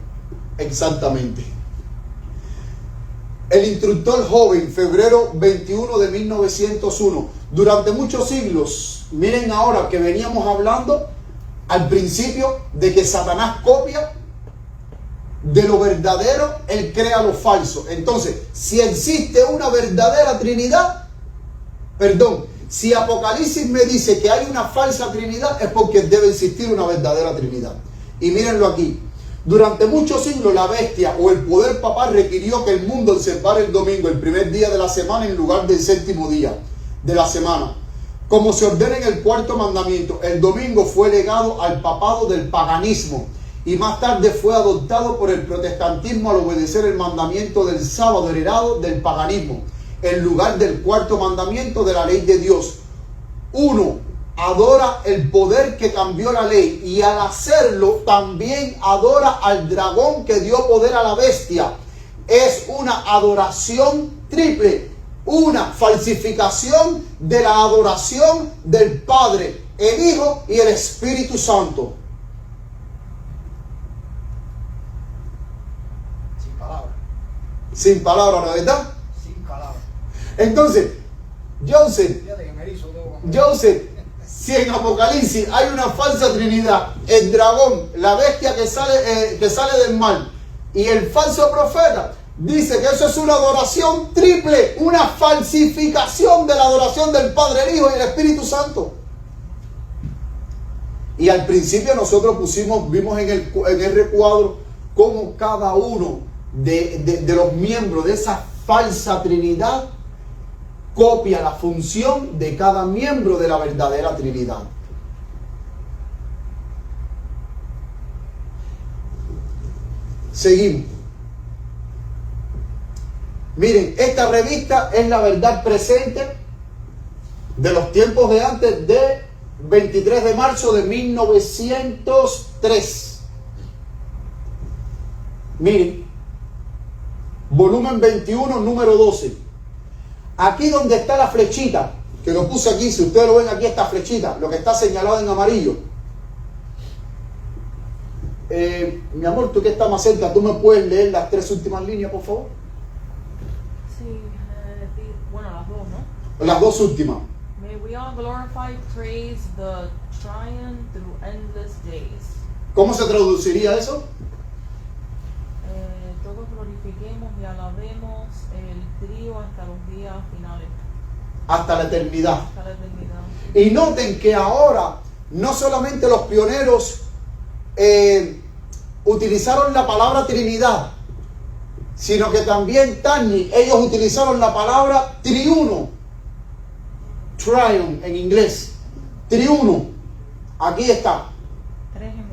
Exactamente. El instructor joven, febrero 21 de 1901. Durante muchos siglos, miren ahora que veníamos hablando al principio de que Satanás copia de lo verdadero, él crea lo falso. Entonces, si existe una verdadera Trinidad, si Apocalipsis me dice que hay una falsa Trinidad, es porque debe existir una verdadera Trinidad. Y mírenlo aquí. Durante muchos siglos la bestia o el poder papal requirió que el mundo observara el domingo, el primer día de la semana, en lugar del séptimo día de la semana. Como se ordena en el cuarto mandamiento, el domingo fue legado al papado del paganismo y más tarde fue adoptado por el protestantismo al obedecer el mandamiento del sábado heredado del paganismo, en lugar del cuarto mandamiento de la ley de Dios. Uno adora el poder que cambió la ley y al hacerlo también adora al dragón que dio poder a la bestia. Es una adoración triple, una falsificación de la adoración del Padre, el Hijo y el Espíritu Santo. Sin palabras. Sin palabras, ¿no es verdad? Sin palabras. Entonces, Joseph, Fíjate que me erizo todo cuando... si en Apocalipsis hay una falsa trinidad, el dragón, la bestia que sale del mar y el falso profeta, dice que eso es una adoración triple, una falsificación de la adoración del Padre, el Hijo y el Espíritu Santo. Y al principio nosotros vimos en el recuadro cómo cada uno de los miembros de esa falsa trinidad copia la función de cada miembro de la verdadera Trinidad. Seguimos. Miren, esta revista es la verdad presente de los tiempos de antes de 23 de marzo de 1903. Miren, volumen 21, número 12. Aquí donde está la flechita, que lo puse aquí, si ustedes lo ven aquí, esta flechita, lo que está señalado en amarillo. Mi amor, tú que estás más cerca, ¿tú me puedes leer las tres últimas líneas, por favor? Sí, bueno, las dos, ¿no? Las dos últimas. May we all glorify, praise the Triune through endless days. ¿Cómo se traduciría eso? Todos glorifiquemos y alabemos el trío hasta los días finales. Hasta la eternidad. Hasta la eternidad. Y noten que ahora no solamente los pioneros utilizaron la palabra Trinidad, sino que también ellos utilizaron la palabra triuno, triune en inglés, triuno, aquí está, 3 en 1.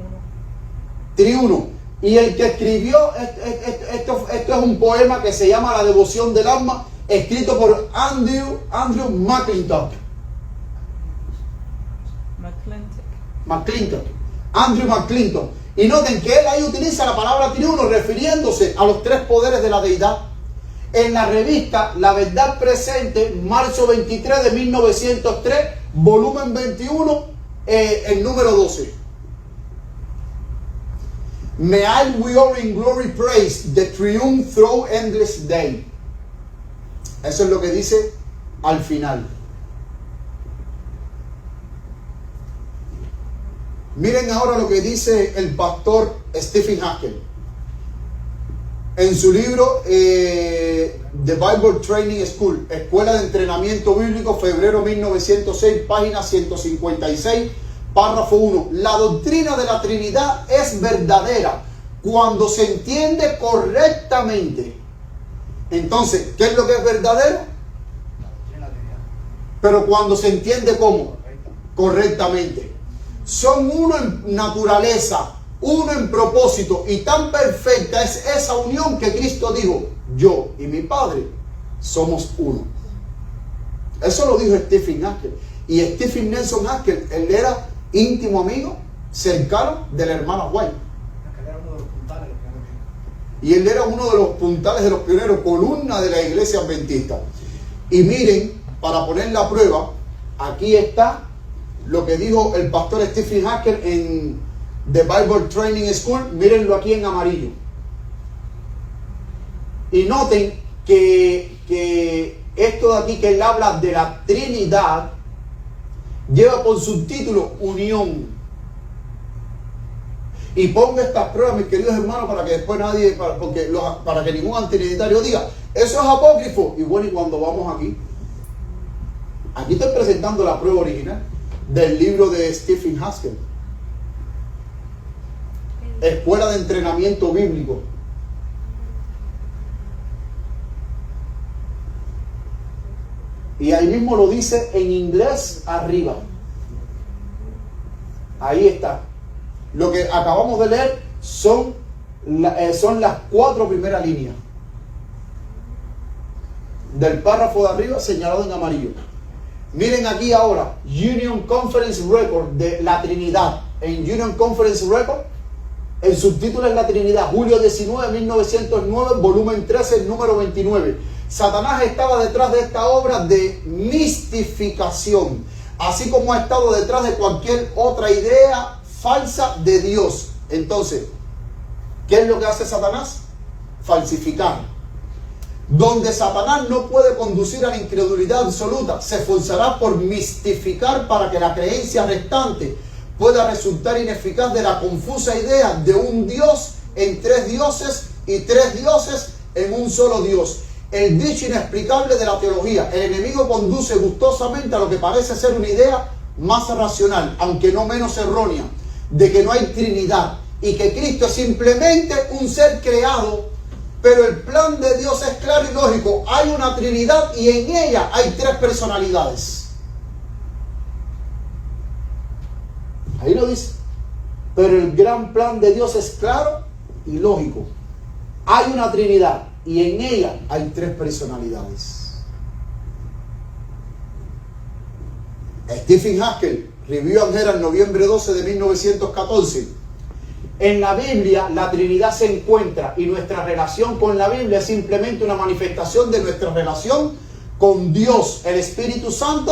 triuno. Y el que escribió, esto es un poema que se llama La Devoción del Alma, escrito por Andrew McClintock. Andrew McClintock. Y noten que él ahí utiliza la palabra triuno refiriéndose a los tres poderes de la deidad. En la revista La Verdad Presente, marzo 23 de 1903, volumen 21, el número 12. May we all in glory praise the triumph through endless day. Eso es lo que dice al final. Miren ahora lo que dice el pastor Stephen Haskell en su libro The Bible Training School, Escuela de Entrenamiento Bíblico, febrero 1906, página 156, párrafo 1. La doctrina de la Trinidad es verdadera cuando se entiende correctamente. Entonces, ¿qué es lo que es verdadero? Pero cuando se entiende ¿cómo? Correctamente. Son uno en naturaleza, uno en propósito, y tan perfecta es esa unión que Cristo dijo: yo y mi Padre somos uno. Eso lo dijo Stephen Haskell. Y Stephen Nelson Haskell, él era íntimo amigo, cercano de la hermana White. Y él era uno de los puntales de los pioneros, columna de la iglesia adventista. Y miren, para poner la prueba, aquí está lo que dijo el pastor Stephen Haskell en The Bible Training School. Mírenlo aquí en amarillo. Y noten que esto de aquí, que él habla de la Trinidad, lleva por subtítulo unión. Y pongo estas pruebas, mis queridos hermanos, para que después nadie, para que ningún antitrinitario diga: eso es apócrifo. Y bueno, y cuando vamos aquí estoy presentando la prueba original del libro de Stephen Haskell, Escuela de Entrenamiento Bíblico. Y ahí mismo lo dice en inglés arriba. Ahí está. Lo que acabamos de leer son las 4 primeras líneas del párrafo de arriba señalado en amarillo. Miren aquí ahora, Union Conference Record de la Trinidad. En Union Conference Record, el subtítulo es La Trinidad, julio 19, 1909, volumen 13, número 29. Satanás estaba detrás de esta obra de mistificación, así como ha estado detrás de cualquier otra idea falsa de Dios. Entonces, ¿qué es lo que hace Satanás? Falsificar. Donde Satanás no puede conducir a la incredulidad absoluta, se esforzará por mistificar para que la creencia restante pueda resultar ineficaz de la confusa idea de un Dios en 3 dioses y 3 dioses en un solo Dios. El dicho inexplicable de la teología. El enemigo conduce gustosamente a lo que parece ser una idea más racional, aunque no menos errónea, de que no hay Trinidad y que Cristo es simplemente un ser creado. Pero el plan de Dios es claro y lógico. Hay una Trinidad y en ella hay 3 personalidades. Ahí lo dice. Pero el gran plan de Dios es claro y lógico. Hay una Trinidad y en ella hay 3 personalidades. Stephen Haskell, Review and Herald, noviembre 12 de 1914. En la Biblia la Trinidad se encuentra y nuestra relación con la Biblia es simplemente una manifestación de nuestra relación con Dios, el Espíritu Santo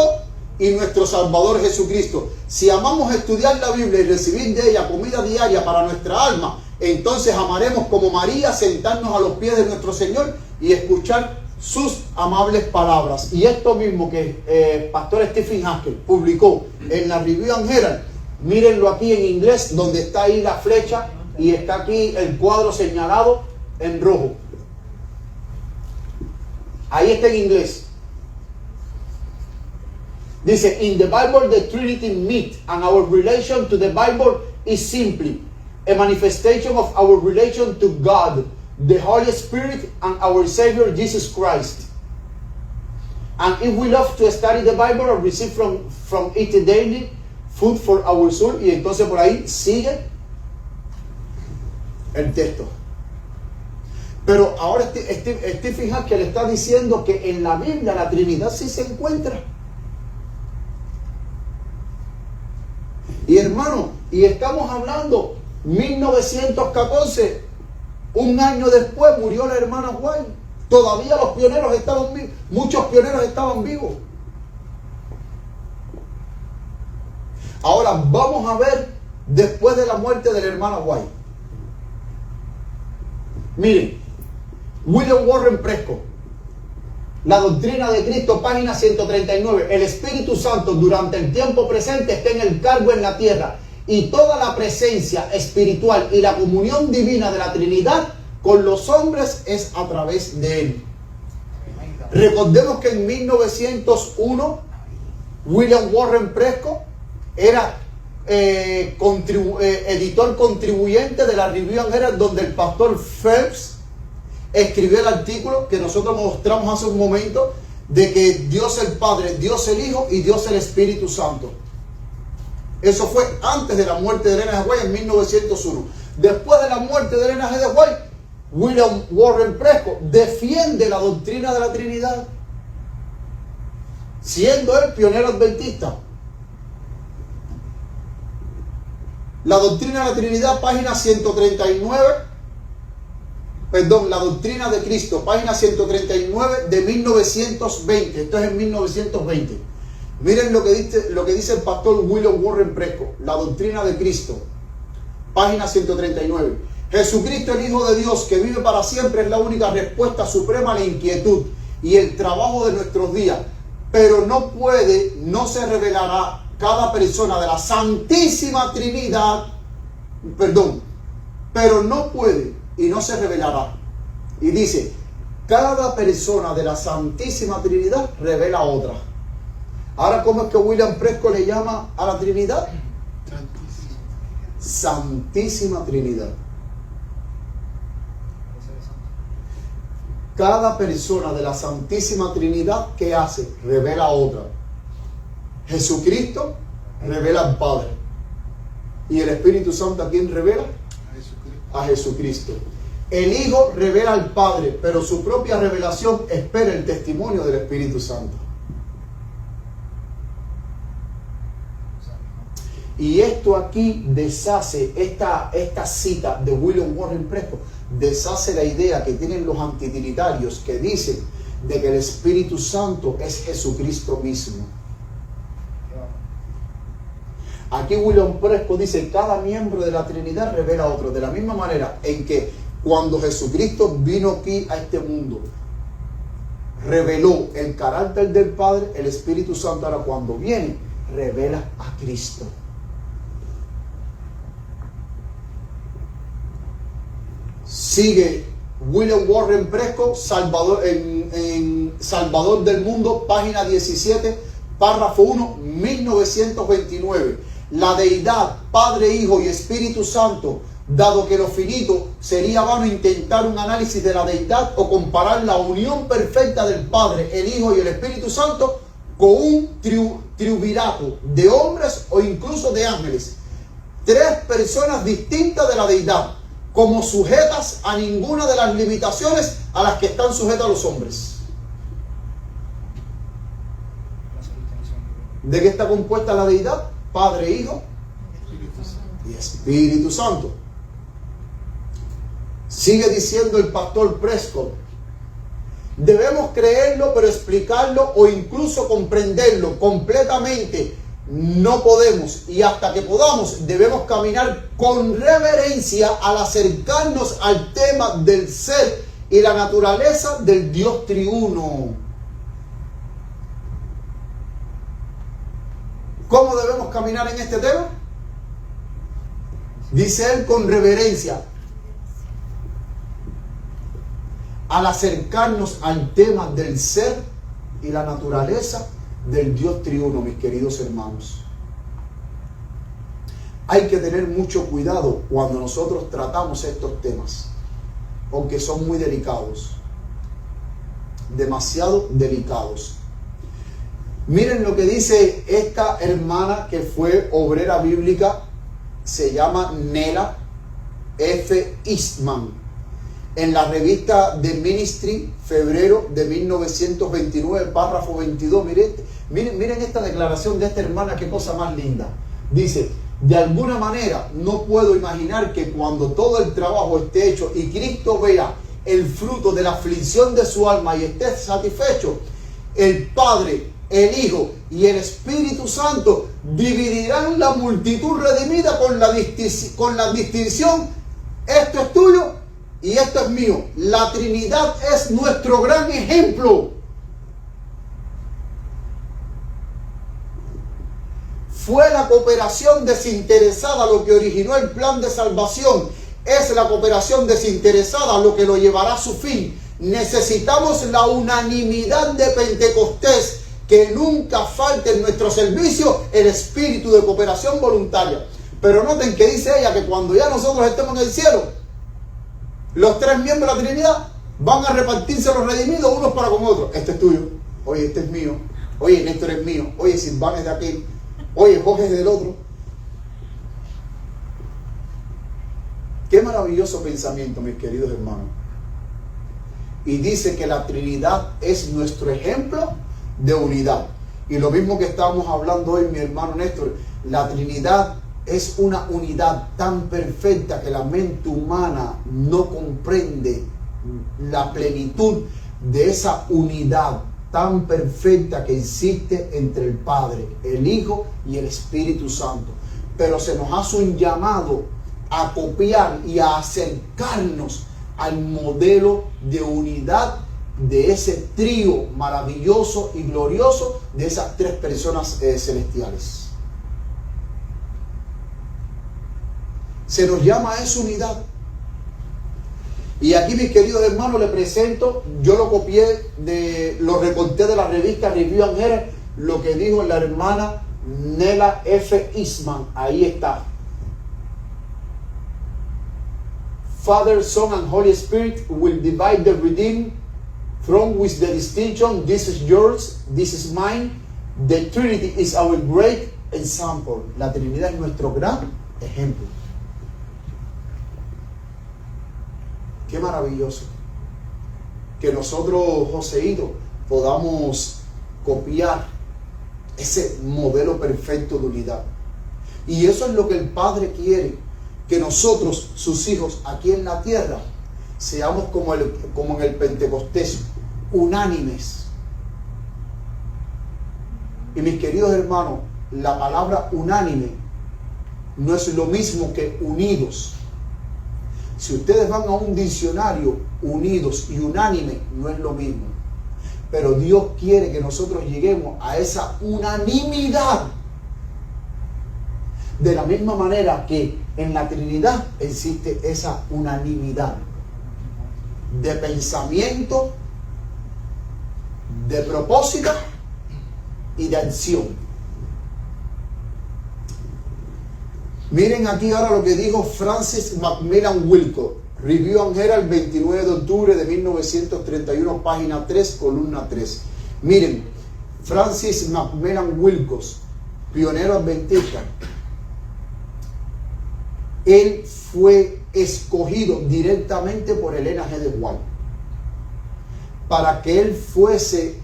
y nuestro Salvador Jesucristo. Si amamos estudiar la Biblia y recibir de ella comida diaria para nuestra alma, entonces amaremos como María sentarnos a los pies de nuestro Señor y escuchar sus amables palabras. Y esto mismo que pastor Stephen Haskell publicó en la Review and Herald, mírenlo aquí en inglés, donde está ahí la flecha y está aquí el cuadro señalado en rojo. Ahí está en inglés. Dice: in the Bible the Trinity meet, and our relation to the Bible is simply a manifestation of our relation to God, the Holy Spirit, and our Savior Jesus Christ. And if we love to study the Bible or receive from it daily food for our soul. Y entonces por ahí sigue el texto. Pero ahora Stephen Haskell está diciendo que en la Biblia la Trinidad sí se encuentra. Y hermano, y estamos hablando 1914, un año después murió la hermana White. Todavía los pioneros estaban vivos, muchos pioneros estaban vivos. Ahora vamos a ver después de la muerte de la hermana White. Miren, William Warren Prescott, La doctrina de Cristo, página 139. El Espíritu Santo durante el tiempo presente está en el cargo en la tierra. Y toda la presencia espiritual y la comunión divina de la Trinidad con los hombres es a través de él. Recordemos que en 1901 William Warren Prescott era editor contribuyente de la Review and Herald, donde el pastor Phelps escribió el artículo que nosotros mostramos hace un momento, de que Dios el Padre, Dios el Hijo y Dios el Espíritu Santo. Eso fue antes de la muerte de Elena G. White en 1901. Después de la muerte de Elena G. White, William Warren Prescott defiende la doctrina de la Trinidad, siendo él pionero adventista. La doctrina de la Trinidad, página 139, la doctrina de Cristo, página 139 de 1920. Esto es en 1920. Miren lo que dice el pastor William Warren Prescott, la doctrina de Cristo, página 139. Jesucristo, el Hijo de Dios, que vive para siempre, es la única respuesta suprema a la inquietud y el trabajo de nuestros días. Pero no se revelará cada persona de la Santísima Trinidad, pero no puede y no se revelará. Y dice, cada persona de la Santísima Trinidad revela a otra. Ahora, ¿cómo es que William Prescott le llama a la Trinidad? Santísima Trinidad. Cada persona de la Santísima Trinidad, ¿qué hace? Revela a otra. Jesucristo revela al Padre. ¿Y el Espíritu Santo a quién revela? A Jesucristo. El Hijo revela al Padre, pero su propia revelación espera el testimonio del Espíritu Santo. Y esto aquí deshace, esta cita de William Warren Prescott, deshace la idea que tienen los antitrinitarios, que dicen de que el Espíritu Santo es Jesucristo mismo. Aquí William Prescott dice, cada miembro de la Trinidad revela a otro. De la misma manera en que cuando Jesucristo vino aquí a este mundo, reveló el carácter del Padre, el Espíritu Santo ahora cuando viene, revela a Cristo. Sigue William Warren Prescott, en Salvador del Mundo, página 17, párrafo 1, 1929. La deidad, Padre, Hijo y Espíritu Santo, dado que lo finito sería vano intentar un análisis de la deidad o comparar la unión perfecta del Padre, el Hijo y el Espíritu Santo con un triunvirato de hombres o incluso de ángeles. Tres personas distintas de la deidad, como sujetas a ninguna de las limitaciones a las que están sujetas los hombres. ¿De qué está compuesta la deidad? Padre, Hijo y Espíritu Santo. Sigue diciendo el pastor Prescott, debemos creerlo, pero explicarlo o incluso comprenderlo completamente no podemos, y hasta que podamos debemos caminar con reverencia al acercarnos al tema del ser y la naturaleza del Dios triuno. ¿Cómo debemos caminar en este tema? Dice él, con reverencia al acercarnos al tema del ser y la naturaleza del Dios triuno, mis queridos hermanos. Hay que tener mucho cuidado cuando nosotros tratamos estos temas, porque son muy delicados, demasiado delicados. Miren lo que dice esta hermana que fue obrera bíblica, se llama Nela F. Eastman, en la revista The Ministry, febrero de 1929, párrafo 22. Miren esta declaración de esta hermana, qué cosa más linda. Dice, de alguna manera no puedo imaginar que cuando todo el trabajo esté hecho y Cristo vea el fruto de la aflicción de su alma y esté satisfecho, el Padre, el Hijo y el Espíritu Santo dividirán la multitud redimida con la distinción: esto es tuyo y esto es mío. La Trinidad es nuestro gran ejemplo. Fue la cooperación desinteresada lo que originó el plan de salvación. Es la cooperación desinteresada lo que lo llevará a su fin. Necesitamos la unanimidad de Pentecostés, que nunca falte en nuestro servicio el espíritu de cooperación voluntaria. Pero noten que dice ella que cuando ya nosotros estemos en el cielo, los tres miembros de la Trinidad van a repartirse los redimidos unos para con otros. Este es tuyo, oye, este es mío, oye, Néstor es mío, oye, Silván es de aquel, oye, Jorge es del otro. Qué maravilloso pensamiento, mis queridos hermanos. Y dice que la Trinidad es nuestro ejemplo de unidad. Y lo mismo que estábamos hablando hoy, mi hermano Néstor, la Trinidad es una unidad tan perfecta que la mente humana no comprende la plenitud de esa unidad tan perfecta que existe entre el Padre, el Hijo y el Espíritu Santo. Pero se nos hace un llamado a copiar y a acercarnos al modelo de unidad de ese trío maravilloso y glorioso de esas tres personas celestiales. Se nos llama a esa unidad. Y aquí, mis queridos hermanos, le presento, yo lo copié, lo recorté de la revista Review and Error, lo que dijo la hermana Nela F. Eastman. Ahí está. Father, Son, and Holy Spirit will divide the redeemed from with the distinction, this is yours, this is mine. The Trinity is our great example. La Trinidad es nuestro gran ejemplo. Qué maravilloso que nosotros, Joseíto, podamos copiar ese modelo perfecto de unidad. Y eso es lo que el Padre quiere, que nosotros, sus hijos, aquí en la tierra, seamos como en el Pentecostés, unánimes. Y mis queridos hermanos, la palabra unánime no es lo mismo que unidos. Si ustedes van a un diccionario, unidos y unánime no es lo mismo. Pero Dios quiere que nosotros lleguemos a esa unanimidad. De la misma manera que en la Trinidad existe esa unanimidad de pensamiento, de propósito y de acción. Miren aquí ahora lo que dijo Francis Macmillan Wilcox, Review and Herald, 29 de octubre de 1931, página 3, columna 3. Miren, Francis Macmillan Wilcox, pionero adventista, él fue escogido directamente por Elena G. de White para que él fuese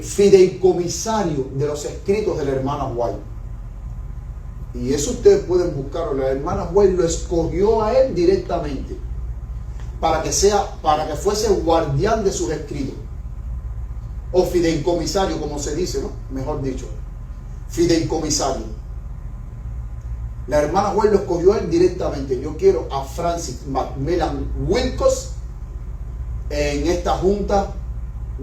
fideicomisario de los escritos de la hermana White. Y eso ustedes pueden buscarlo. La hermana White lo escogió a él directamente para que fuese guardián de sus escritos, o fideicomisario, como se dice, ¿no? Mejor dicho, fideicomisario. La hermana White lo escogió a él directamente. Yo quiero a Francis Macmillan Wilcox en esta junta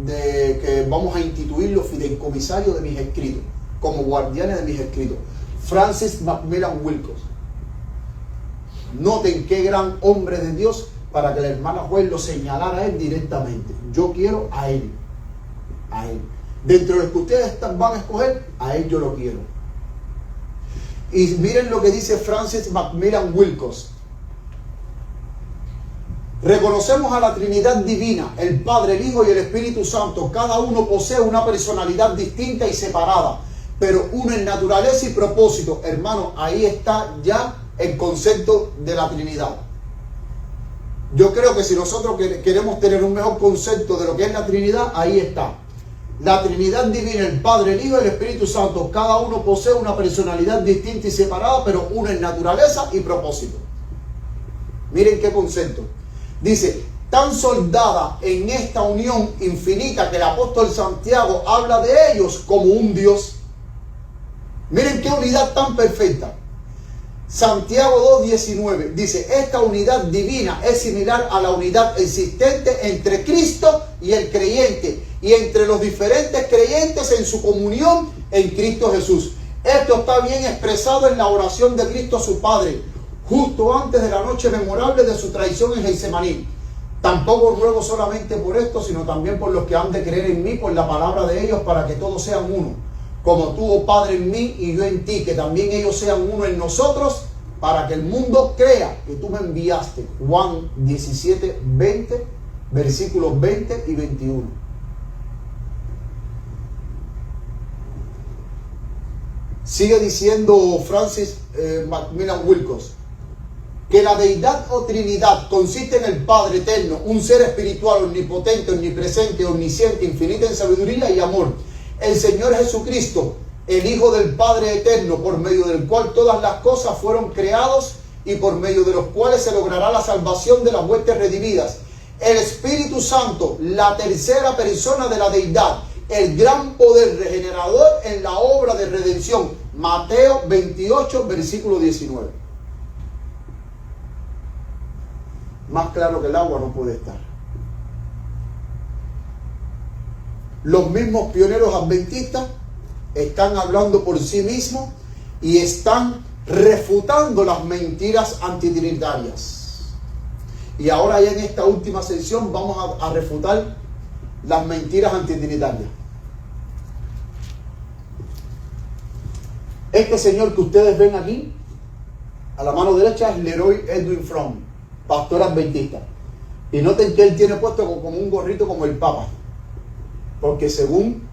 que vamos a instituir los fideicomisarios de mis escritos, como guardianes de mis escritos. Francis Macmillan Wilcox. Noten qué gran hombre de Dios, para que la hermana White lo señalara a él directamente. Yo quiero a él. A él. Dentro de los que ustedes van a escoger, a él yo lo quiero. Y miren lo que dice Francis Macmillan Wilcox. Reconocemos a la Trinidad Divina, el Padre, el Hijo y el Espíritu Santo. Cada uno posee una personalidad distinta y separada, pero uno en naturaleza y propósito. Hermano, ahí está ya el concepto de la Trinidad. Yo creo que si nosotros queremos tener un mejor concepto de lo que es la Trinidad, ahí está. La Trinidad Divina, el Padre, el Hijo y el Espíritu Santo. Cada uno posee una personalidad distinta y separada, pero uno en naturaleza y propósito. Miren qué concepto. Dice, tan soldada en esta unión infinita que el apóstol Santiago habla de ellos como un Dios. Miren qué unidad tan perfecta. Santiago 2:19 dice, esta unidad divina es similar a la unidad existente entre Cristo y el creyente, y entre los diferentes creyentes en su comunión en Cristo Jesús. Esto está bien expresado en la oración de Cristo a su Padre, justo antes de la noche memorable de su traición en Getsemaní. Tampoco ruego solamente por esto, sino también por los que han de creer en mí, por la palabra de ellos, para que todos sean uno, como tú, oh Padre, en mí y yo en ti, que también ellos sean uno en nosotros, para que el mundo crea que tú me enviaste. Juan 17, 20, versículos 20 y 21. Sigue diciendo Francis Macmillan Wilcox que la deidad o trinidad consiste en el Padre eterno, un ser espiritual, omnipotente, omnipresente, omnisciente, infinita en sabiduría y amor. El Señor Jesucristo, el Hijo del Padre eterno, por medio del cual todas las cosas fueron creadas y por medio de los cuales se logrará la salvación de las huestes redimidas. El Espíritu Santo, la tercera persona de la deidad, el gran poder regenerador en la obra de redención. Mateo 28, versículo 19. Más claro que el agua no puede estar. Los mismos pioneros adventistas están hablando por sí mismos y están refutando las mentiras antitrinitarias. Y ahora ya en esta última sección vamos a refutar las mentiras antitrinitarias. Este señor que ustedes ven aquí, a la mano derecha, es Leroy Edwin Fromm, pastor adventista. Y noten que él tiene puesto como un gorrito como el Papa, porque según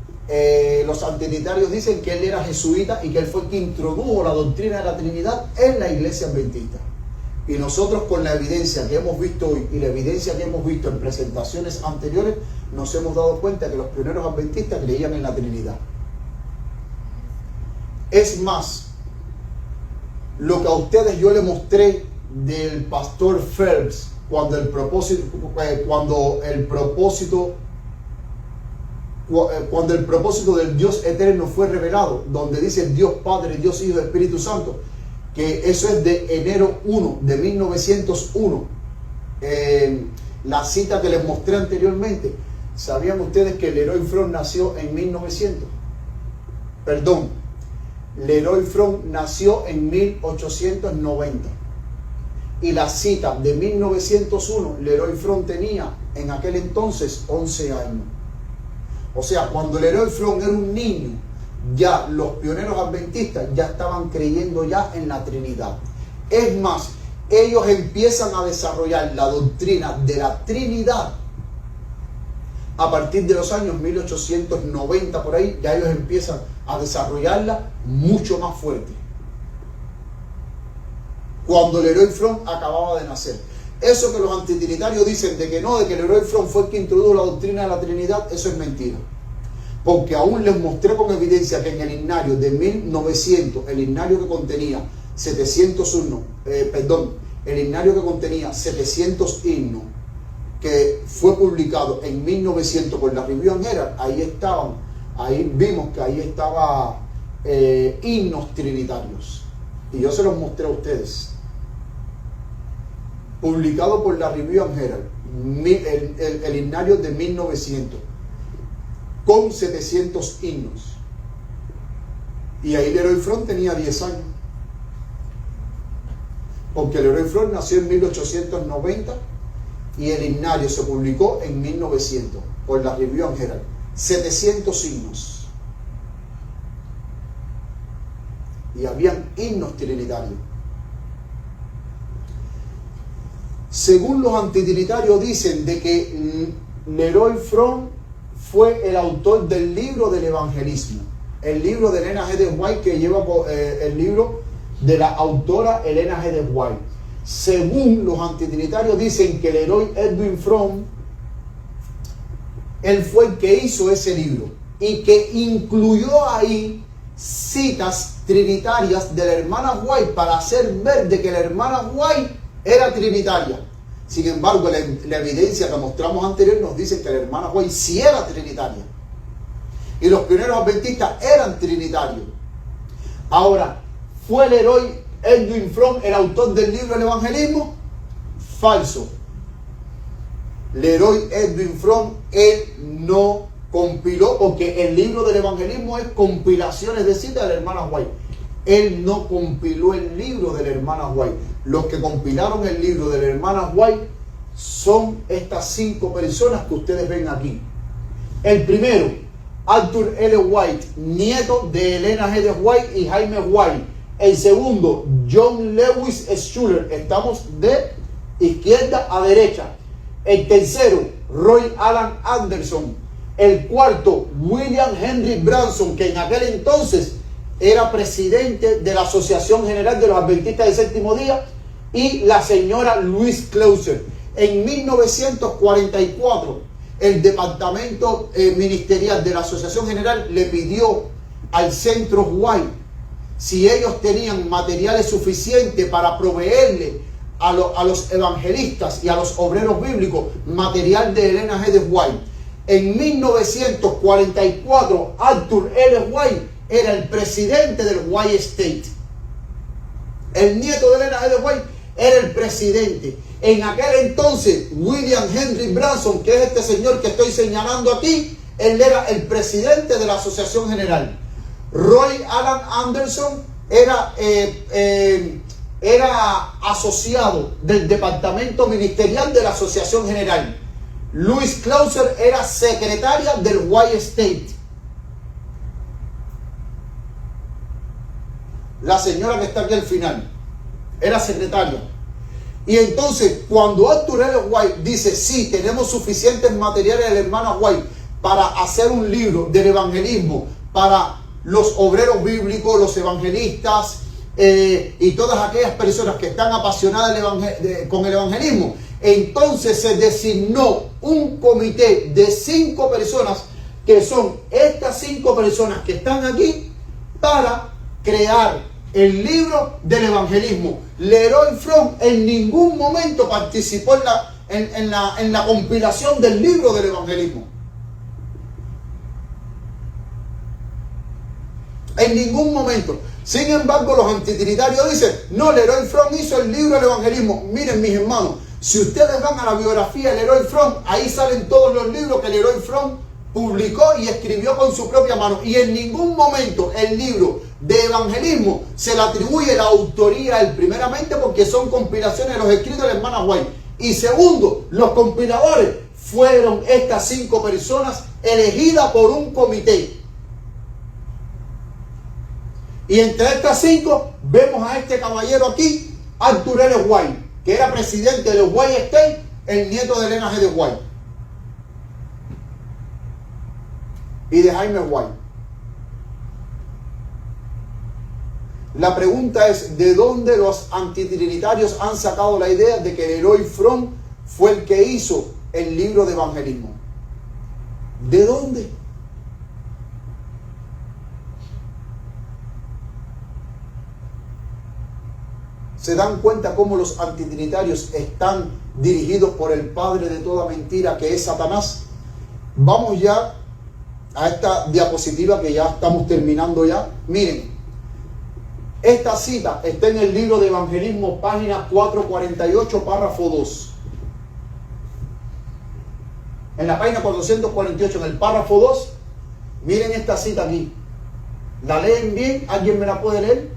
los antitrinitarios dicen que él era jesuita y que él fue quien introdujo la doctrina de la Trinidad en la iglesia adventista. Y nosotros, con la evidencia que hemos visto hoy y la evidencia que hemos visto en presentaciones anteriores, nos hemos dado cuenta que los pioneros adventistas creían en la Trinidad. Es más, lo que a ustedes yo les mostré del pastor Phelps cuando el propósito del Dios eterno fue revelado, donde dice Dios Padre, Dios Hijo y Espíritu Santo, que eso es de enero 1 de 1901. La cita que les mostré anteriormente. ¿Sabían ustedes que Leroy Fromm nació en 1900? Perdón, Leroy Fromm nació en 1890. Y la cita de 1901, Leroy Fromm tenía en aquel entonces 11 años. O sea, cuando Leroy Fromm era un niño, ya los pioneros adventistas ya estaban creyendo ya en la Trinidad. Es más, ellos empiezan a desarrollar la doctrina de la Trinidad a partir de los años 1890, por ahí, ya ellos empiezan a desarrollarla mucho más fuerte. Cuando Leroy Fromm acababa de nacer. Eso que los antitrinitarios dicen de que no, de que Leroy Fromm fue el que introdujo la doctrina de la Trinidad, eso es mentira. Porque aún les mostré con evidencia que en el himnario de 1900, el himnario que contenía 701, el himnario que contenía 700 himnos, que fue publicado en 1900 por la Review and Herald, ahí vimos que ahí estaba himnos trinitarios. Y yo se los mostré a ustedes. Publicado por la Review and Herald, el himnario de 1900, con 700 himnos. Y ahí Leroy Fromm tenía 10 años. Porque Leroy Fromm nació en 1890 y el himnario se publicó en 1900 por la Review and Herald. 700 himnos. Y habían himnos trinitarios. Según los antitrinitarios dicen de que Leroy Fromm fue el autor del libro del evangelismo, el libro de Elena G. de White, que lleva el libro de la autora Elena G. de White. Según los antitrinitarios dicen que Leroy Edwin Fromm, él fue el que hizo ese libro y que incluyó ahí citas trinitarias de la hermana White para hacer ver de que la hermana White era trinitaria. Sin embargo, la evidencia que mostramos anterior nos dice que la hermana White sí era trinitaria. Y los pioneros adventistas eran trinitarios. Ahora, ¿fue Leroy Edwin Fromm el autor del libro del evangelismo? Falso. Leroy Edwin Fromm, él no compiló, porque el libro del evangelismo es compilaciones de citas de la hermana White. Él no compiló el libro de la hermana White. Los que compilaron el libro de la hermana White son estas 5 personas que ustedes ven aquí. El primero, Arthur L. White, nieto de Elena G. de White y Jaime White. El segundo, John Lewis Schuller. Estamos de izquierda a derecha. El tercero, Roy Alan Anderson. El cuarto, William Henry Branson, que en aquel entonces era presidente de la Asociación General de los Adventistas del Séptimo Día. Y la señora Louise Closer. En 1944, el departamento ministerial de la Asociación General le pidió al Centro White si ellos tenían materiales suficientes para proveerle a los evangelistas y a los obreros bíblicos material de Elena G. de White. En 1944, Arthur L. White era el presidente del White State. El nieto de Elena G. de White era el presidente. En aquel entonces, William Henry Branson, que es este señor que estoy señalando aquí, él era el presidente de la Asociación General. Roy Alan Anderson era asociado del departamento ministerial de la Asociación General. Louise Closer era secretaria del White State. La señora que está aquí al final era secretaria. Y entonces, cuando Arthur L. White dice, sí, tenemos suficientes materiales de la hermana White para hacer un libro del evangelismo para los obreros bíblicos, los evangelistas y todas aquellas personas que están apasionadas con el evangelismo, entonces se designó un comité de 5 personas, que son estas 5 personas que están aquí, para crear el libro del evangelismo. Leroy Fromm en ningún momento participó en la compilación del libro del evangelismo. En ningún momento. Sin embargo, los antitrinitarios dicen, no, Leroy Fromm hizo el libro del evangelismo. Miren, mis hermanos, si ustedes van a la biografía de Leroy Fromm, ahí salen todos los libros que Leroy Fromm publicó y escribió con su propia mano. Y en ningún momento el libro de evangelismo se le atribuye la autoría a él, primeramente porque son compilaciones de los escritos de la hermana White, y segundo, los compiladores fueron estas 5 personas elegidas por un comité. Y entre estas 5 vemos a este caballero aquí, Arthur L. White, que era presidente del White State, el nieto de Elena G. de White y de Jaime White. La pregunta es, ¿de dónde los antitrinitarios han sacado la idea de que Leroy Fromm fue el que hizo el libro de evangelismo? ¿De dónde? ¿Se dan cuenta cómo los antitrinitarios están dirigidos por el padre de toda mentira, que es Satanás? Vamos ya a esta diapositiva que ya estamos terminando ya. Miren, esta cita está en el libro de evangelismo, página 448, párrafo 2. En la página 448, en el párrafo 2, miren esta cita aquí. ¿La leen bien? ¿Alguien me la puede leer?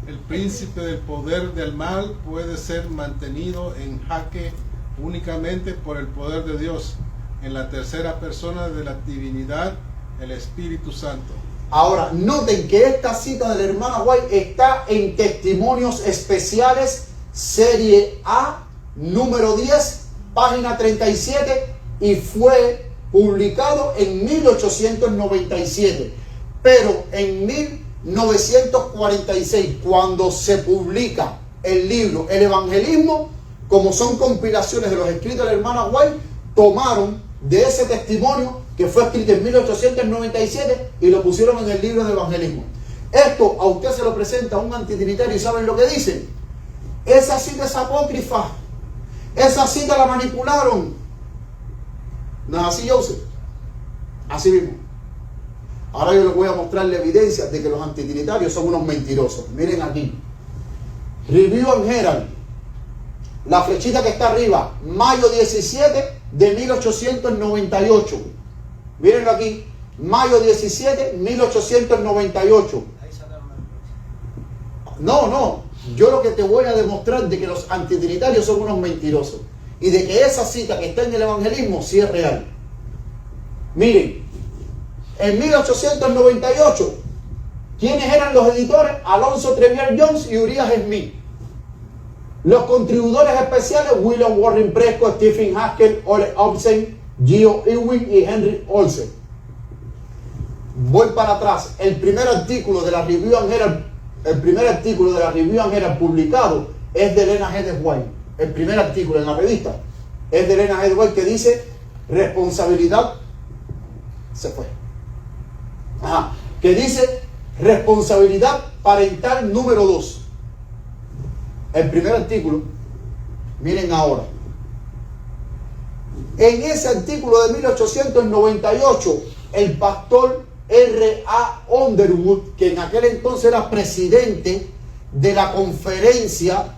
El príncipe del poder del mal puede ser mantenido en jaque únicamente por el poder de Dios, en la tercera persona de la divinidad, el Espíritu Santo. Ahora, noten que esta cita de la hermana White está en Testimonios Especiales, serie A, número 10, página 37, y fue publicado en 1897. Pero en 1946, cuando se publica el libro El Evangelismo, como son compilaciones de los escritos de la hermana White, tomaron de ese testimonio que fue escrito en 1897 y lo pusieron en el libro de evangelismo. Esto a usted se lo presenta a un antitrinitario y ¿saben lo que dicen? Esa cita es apócrifa, esa cita la manipularon. ¿No es así, Joseph? Así mismo. Ahora yo les voy a mostrar la evidencia de que los antitrinitarios son unos mentirosos. Miren aquí. Review and Herald. La flechita que está arriba. Mayo 17 de 1898. Mírenlo aquí, mayo 17, 1898. Ahí sacaron el próximo. No, yo lo que te voy a demostrar de que los antitrinitarios son unos mentirosos y de que esa cita que está en el evangelismo sí es real. Miren, en 1898, ¿quiénes eran los editores? Alonso Trevier Jones y Uriah Smith. Los contribuidores especiales, William Warren Prescott, Stephen Haskell, Ole Obsen, Geo Ewing y Henry Olsen. Voy para atrás. El primer artículo de la Review and Herald publicado es de Elena G. de White. El primer artículo en la revista es de Elena G. de White, que dice responsabilidad. Se fue. Que dice responsabilidad parental número 2. El primer artículo, miren ahora. En ese artículo de 1898, el pastor R.A. Underwood, que en aquel entonces era presidente de la conferencia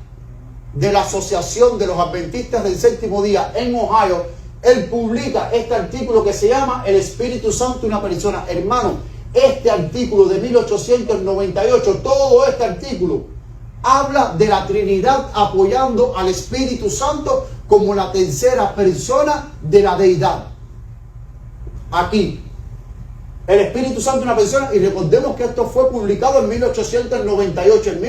de la Asociación de los Adventistas del Séptimo Día en Ohio, él publica este artículo que se llama El Espíritu Santo, una persona. Hermano, este artículo de 1898, todo este artículo habla de la Trinidad apoyando al Espíritu Santo como la tercera persona de la deidad. Aquí, el Espíritu Santo una persona, y recordemos que esto fue publicado en 1898. En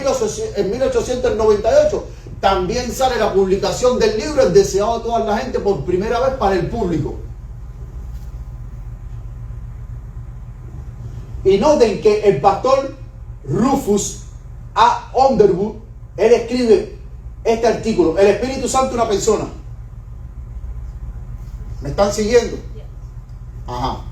1898 también sale la publicación del libro El deseado de toda la gente por primera vez para el público. Y noten que el pastor Rufus A. Underwood, él escribe este artículo, El Espíritu Santo una persona. ¿Me están siguiendo? Ajá.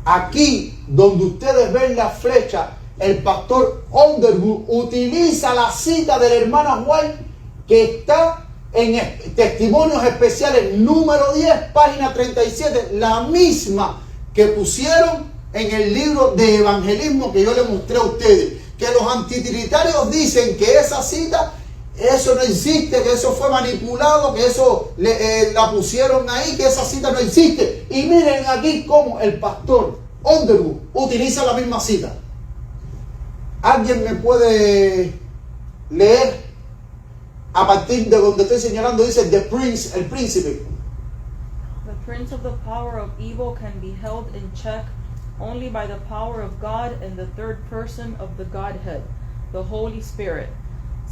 Aquí, donde ustedes ven la flecha, el pastor Underwood utiliza la cita de la hermana White que está en Testimonios Especiales número 10, página 37, la misma que pusieron en el libro de evangelismo que yo les mostré a ustedes. Que los antitrinitarios dicen que esa cita, eso no existe, que eso fue manipulado, que eso la pusieron ahí, que esa cita no existe. Y miren aquí cómo el pastor Underwood utiliza la misma cita. ¿Alguien me puede leer? A partir de donde estoy señalando dice The Prince, el príncipe. The prince of the power of evil can be held in check only by the power of God and the third person of the Godhead, the Holy Spirit.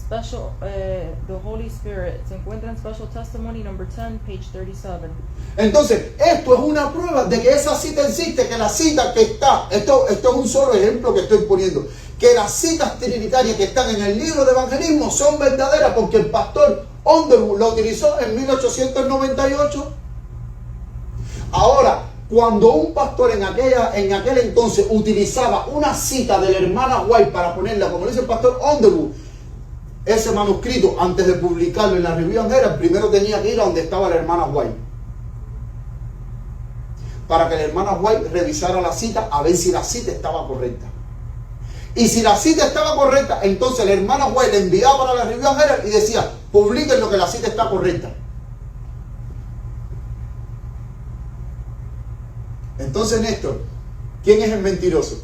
The Holy Spirit se encuentra en Special Testimony number 10, page 37. Entonces, esto es una prueba de que esa cita existe, que la cita que está, esto es un solo ejemplo que estoy poniendo, que las citas trinitarias que están en el libro de evangelismo son verdaderas porque el pastor Underwood lo utilizó en 1898. Ahora, cuando un pastor en aquel entonces utilizaba una cita de la hermana White para ponerla, como dice el pastor Underwood, ese manuscrito, antes de publicarlo en la Review and Herald, primero tenía que ir a donde estaba la hermana White, para que la hermana White revisara la cita a ver si la cita estaba correcta. Y si la cita estaba correcta, entonces la hermana White le enviaba para la Review and Herald y decía, publiquen lo que la cita está correcta. Entonces, Néstor, ¿quién es el mentiroso?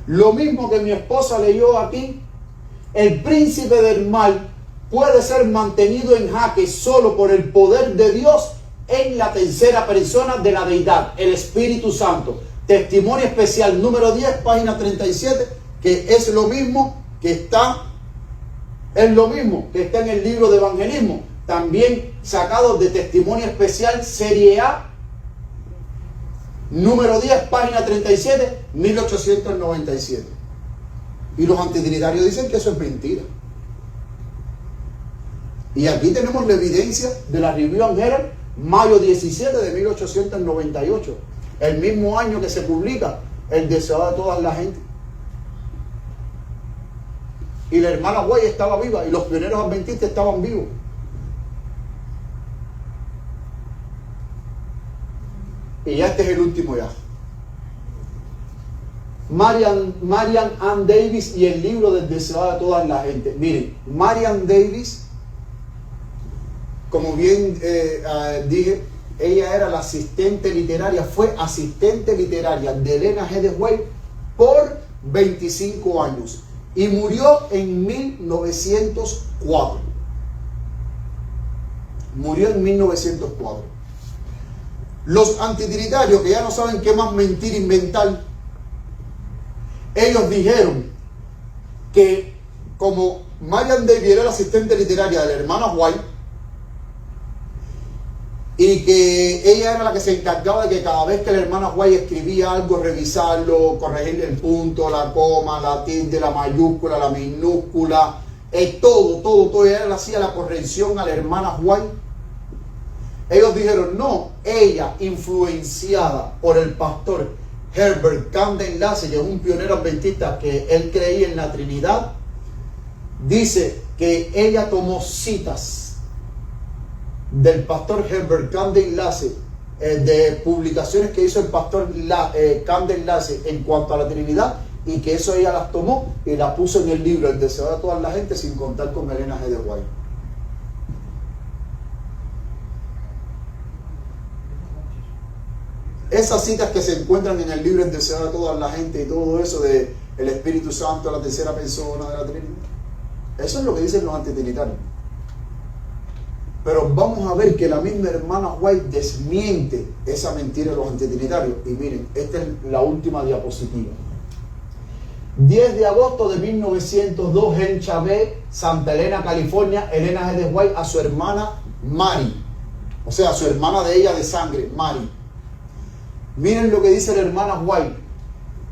Lo mismo que mi esposa leyó aquí, el príncipe del mal puede ser mantenido en jaque solo por el poder de Dios en la tercera persona de la deidad, el Espíritu Santo. Testimonio especial número 10, página 37, que es lo mismo que está en el libro de evangelismo, también sacado de Testimonio Especial serie A, número 10, página 37, 1897. Y los antitrinitarios dicen que eso es mentira. Y aquí tenemos la evidencia de la Review and Herald, mayo 17 de 1898, el mismo año que se publica El deseado de toda la gente. Y la hermana White estaba viva y los pioneros adventistas estaban vivos. Y ya este es el último ya. Marian Ann Davis y el libro del deseado de toda la gente. Miren, Marian Davis como bien dije, ella era la asistente literaria, fue asistente literaria de Elena G. de White por 25 años y murió en 1904. Murió en 1904. Los antitrinitarios, que ya no saben qué más mentir inventar, ellos dijeron que como Marian Davy era la asistente literaria de la hermana White y que ella era la que se encargaba de que cada vez que la hermana White escribía algo, revisarlo, corregirle el punto, la coma, la tilde, la mayúscula, la minúscula, todo, ella le hacía la corrección a la hermana White. Ellos dijeron, no, ella, influenciada por el pastor Herbert Camden Lacy, que es un pionero adventista que él creía en la Trinidad, dice que ella tomó citas del pastor Herbert Camden Lacy, de publicaciones que hizo el pastor Camden Lacy en cuanto a la Trinidad, y que eso ella las tomó y las puso en el libro El deseo de toda la gente, sin contar con Elena G. de White. Esas citas que se encuentran en el libro El deseo de toda la gente y todo eso de el Espíritu Santo, la tercera persona de la Trinidad, eso es lo que dicen los antitrinitarios. Pero vamos a ver que la misma hermana White desmiente esa mentira de los antitrinitarios. Y miren, esta es la última diapositiva. 10 de agosto de 1902 en Chavez, Santa Elena, California, Elena G. de White a su hermana Mary, o sea, a su hermana de ella de sangre, Mary. Miren lo que dice la hermana White.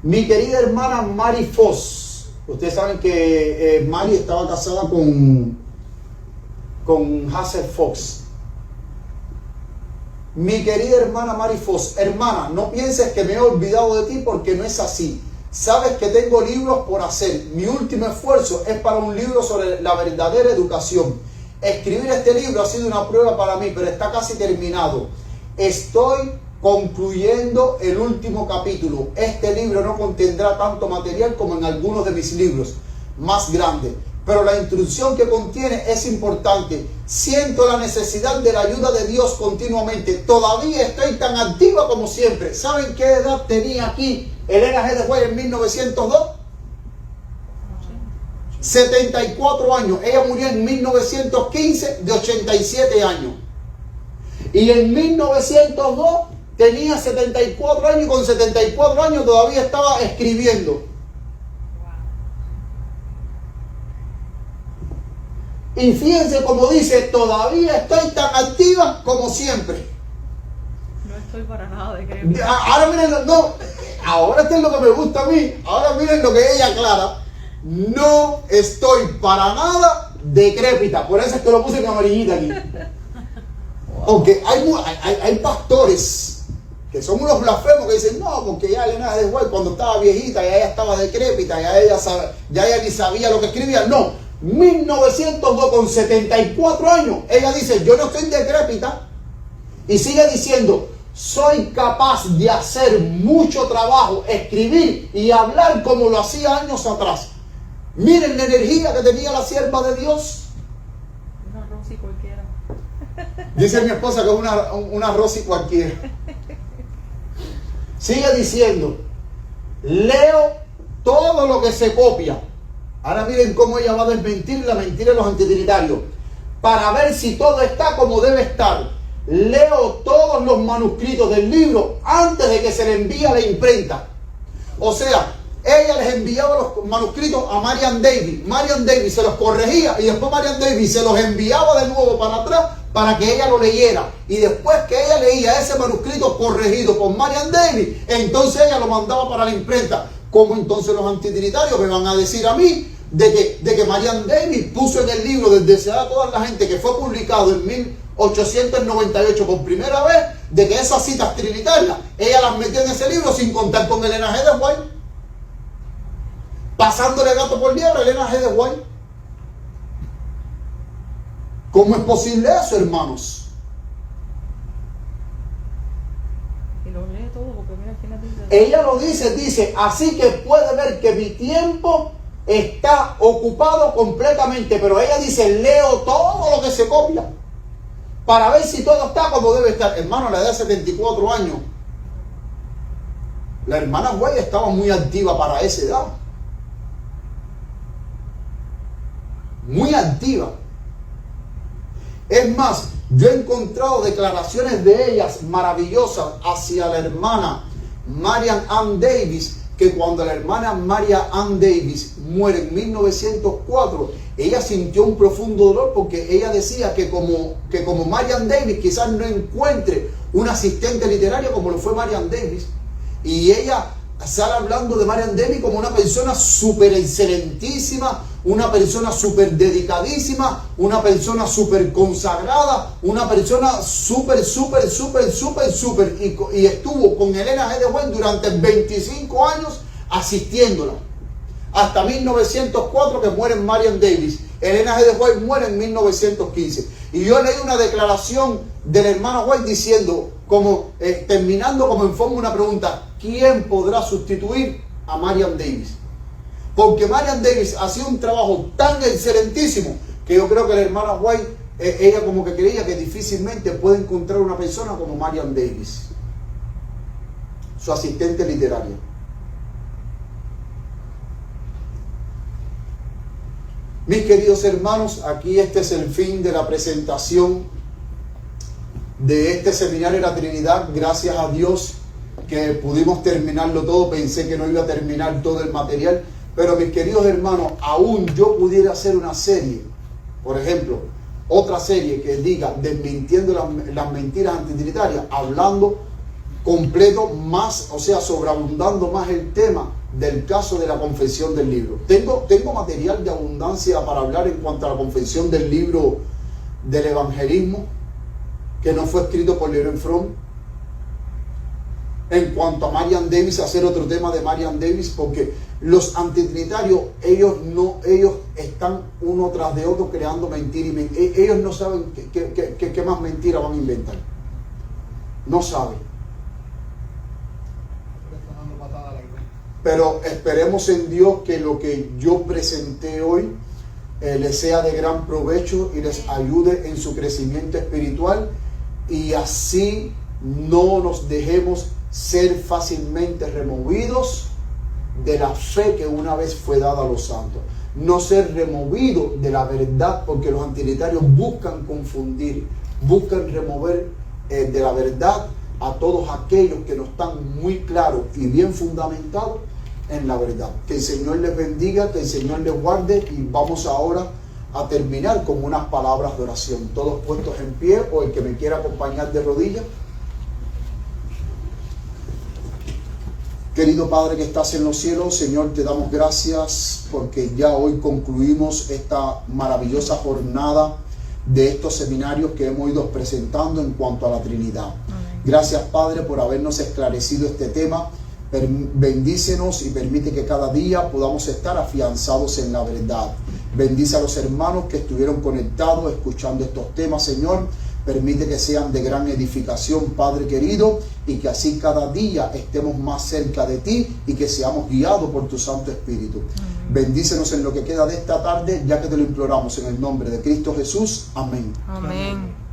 Mi querida hermana Mary Foss. Ustedes saben que Mary estaba casada con Hazel Fox. Mi querida hermana Mary Foss. Hermana, no pienses que me he olvidado de ti, porque no es así. Sabes que tengo libros por hacer. Mi último esfuerzo es para un libro sobre la verdadera educación. Escribir este libro ha sido una prueba para mí, pero está casi terminado. Estoy concluyendo el último capítulo. Este libro no contendrá tanto material como en algunos de mis libros más grandes, pero la instrucción que contiene es importante. Siento la necesidad de la ayuda de Dios continuamente. Todavía estoy tan activa como siempre. ¿Saben qué edad tenía aquí Elena G. de White en 1902? 74 años. Ella murió en 1915 de 87 años. Y en 1902 tenía 74 años y con 74 años todavía estaba escribiendo. Y fíjense como dice, todavía estoy tan activa como siempre. No estoy para nada de creer. Ahora miren, no, ahora esto es lo que me gusta a mí. Ahora miren lo que ella aclara. No estoy para nada decrépita. Por eso es que lo puse en amarillita aquí. Aunque hay pastores que son unos blasfemos que dicen, no, porque ya Elena G. de White cuando estaba viejita, ya ella estaba decrépita, ya ella ni sabía lo que escribía. No, 1902 con 74 años, ella dice, yo no estoy decrépita, y sigue diciendo, soy capaz de hacer mucho trabajo, escribir y hablar como lo hacía años atrás. Miren la energía que tenía la sierva de Dios. Una Rosy cualquiera. Dice mi esposa que es una Rosy cualquiera. Sigue diciendo, leo todo lo que se copia. Ahora miren cómo ella va a desmentir la mentira de los antitrinitarios. Para ver si todo está como debe estar. Leo todos los manuscritos del libro antes de que se le envíe a la imprenta. O sea, ella les enviaba los manuscritos a Marian Davy. Marian Davy se los corregía y después Marian Davy se los enviaba de nuevo para atrás para que ella lo leyera. Y después que ella leía ese manuscrito corregido por Marian Davy, entonces ella lo mandaba para la imprenta. ¿Cómo entonces los antitrinitarios me van a decir a mí de que Marian Davy puso en el libro del deseo de toda la gente, que fue publicado en 1898 por primera vez, de que esas citas trinitarias ella las metió en ese libro sin contar con Elena G. de White? Pasándole gato por liebre a Elena G. de White. ¿Cómo es posible eso, hermanos? Y lo lee todo porque mira quién dice. Ella lo dice, así que puede ver que mi tiempo está ocupado completamente, pero ella dice, leo todo lo que se copia. para ver si todo está como debe estar. Hermano, a la edad de 74 años, la hermana White estaba muy activa para esa edad. Muy activa. Es más, yo he encontrado declaraciones de ellas maravillosas hacia la hermana Marian Ann Davis, que cuando la hermana Marian Ann Davis muere en 1904, ella sintió un profundo dolor porque ella decía que como Marian Davis quizás no encuentre un asistente literario como lo fue Marian Davis, y ella sale hablando de Marian Davis como una persona súper excelentísima, una persona súper dedicadísima, una persona súper consagrada, una persona súper, y estuvo con Elena G. de White durante 25 años asistiéndola. Hasta 1904 que muere Marian Davis. Elena G. de White muere en 1915. Y yo leí una declaración del hermano White diciendo, terminando como en forma una pregunta, ¿quién podrá sustituir a Marian Davis? Porque Marian Davis hacía un trabajo tan excelentísimo que yo creo que la hermana White, ella como que creía que difícilmente puede encontrar una persona como Marian Davis, su asistente literaria. Mis queridos hermanos, aquí este es el fin de la presentación de este seminario de la Trinidad. Gracias a Dios que pudimos terminarlo todo. Pensé que no iba a terminar todo el material, pero mis queridos hermanos, aún yo pudiera hacer una serie, por ejemplo, otra serie que diga desmintiendo las mentiras antitrinitarias, hablando completo más, o sea, sobreabundando más el tema del caso de la confesión del libro. Tengo material de abundancia para hablar en cuanto a la confesión del libro del evangelismo, que no fue escrito por Leroy Fromm. En cuanto a Marian Davis, hacer otro tema de Marian Davis, porque los antitrinitarios, ellos están uno tras de otro creando mentiras, y ellos no saben qué más mentiras van a inventar. No saben. Pero esperemos en Dios que lo que yo presenté hoy les sea de gran provecho y les ayude en su crecimiento espiritual, y así no nos dejemos ser fácilmente removidos de la fe que una vez fue dada a los santos. No ser removido de la verdad, porque los antitrinitarios buscan confundir, buscan remover de la verdad a todos aquellos que no están muy claros y bien fundamentados en la verdad. Que el Señor les bendiga, que el Señor les guarde, y vamos ahora a terminar con unas palabras de oración. Todos puestos en pie, o el que me quiera acompañar de rodillas. Querido Padre que estás en los cielos, Señor, te damos gracias porque ya hoy concluimos esta maravillosa jornada de estos seminarios que hemos ido presentando en cuanto a la Trinidad. Amén. Gracias, Padre, por habernos esclarecido este tema. Bendícenos y permite que cada día podamos estar afianzados en la verdad. Bendice a los hermanos que estuvieron conectados escuchando estos temas, Señor. Permite que sean de gran edificación, Padre querido, y que así cada día estemos más cerca de ti y que seamos guiados por tu Santo Espíritu. Amén. Bendícenos en lo que queda de esta tarde, ya que te lo imploramos en el nombre de Cristo Jesús. Amén. Amén.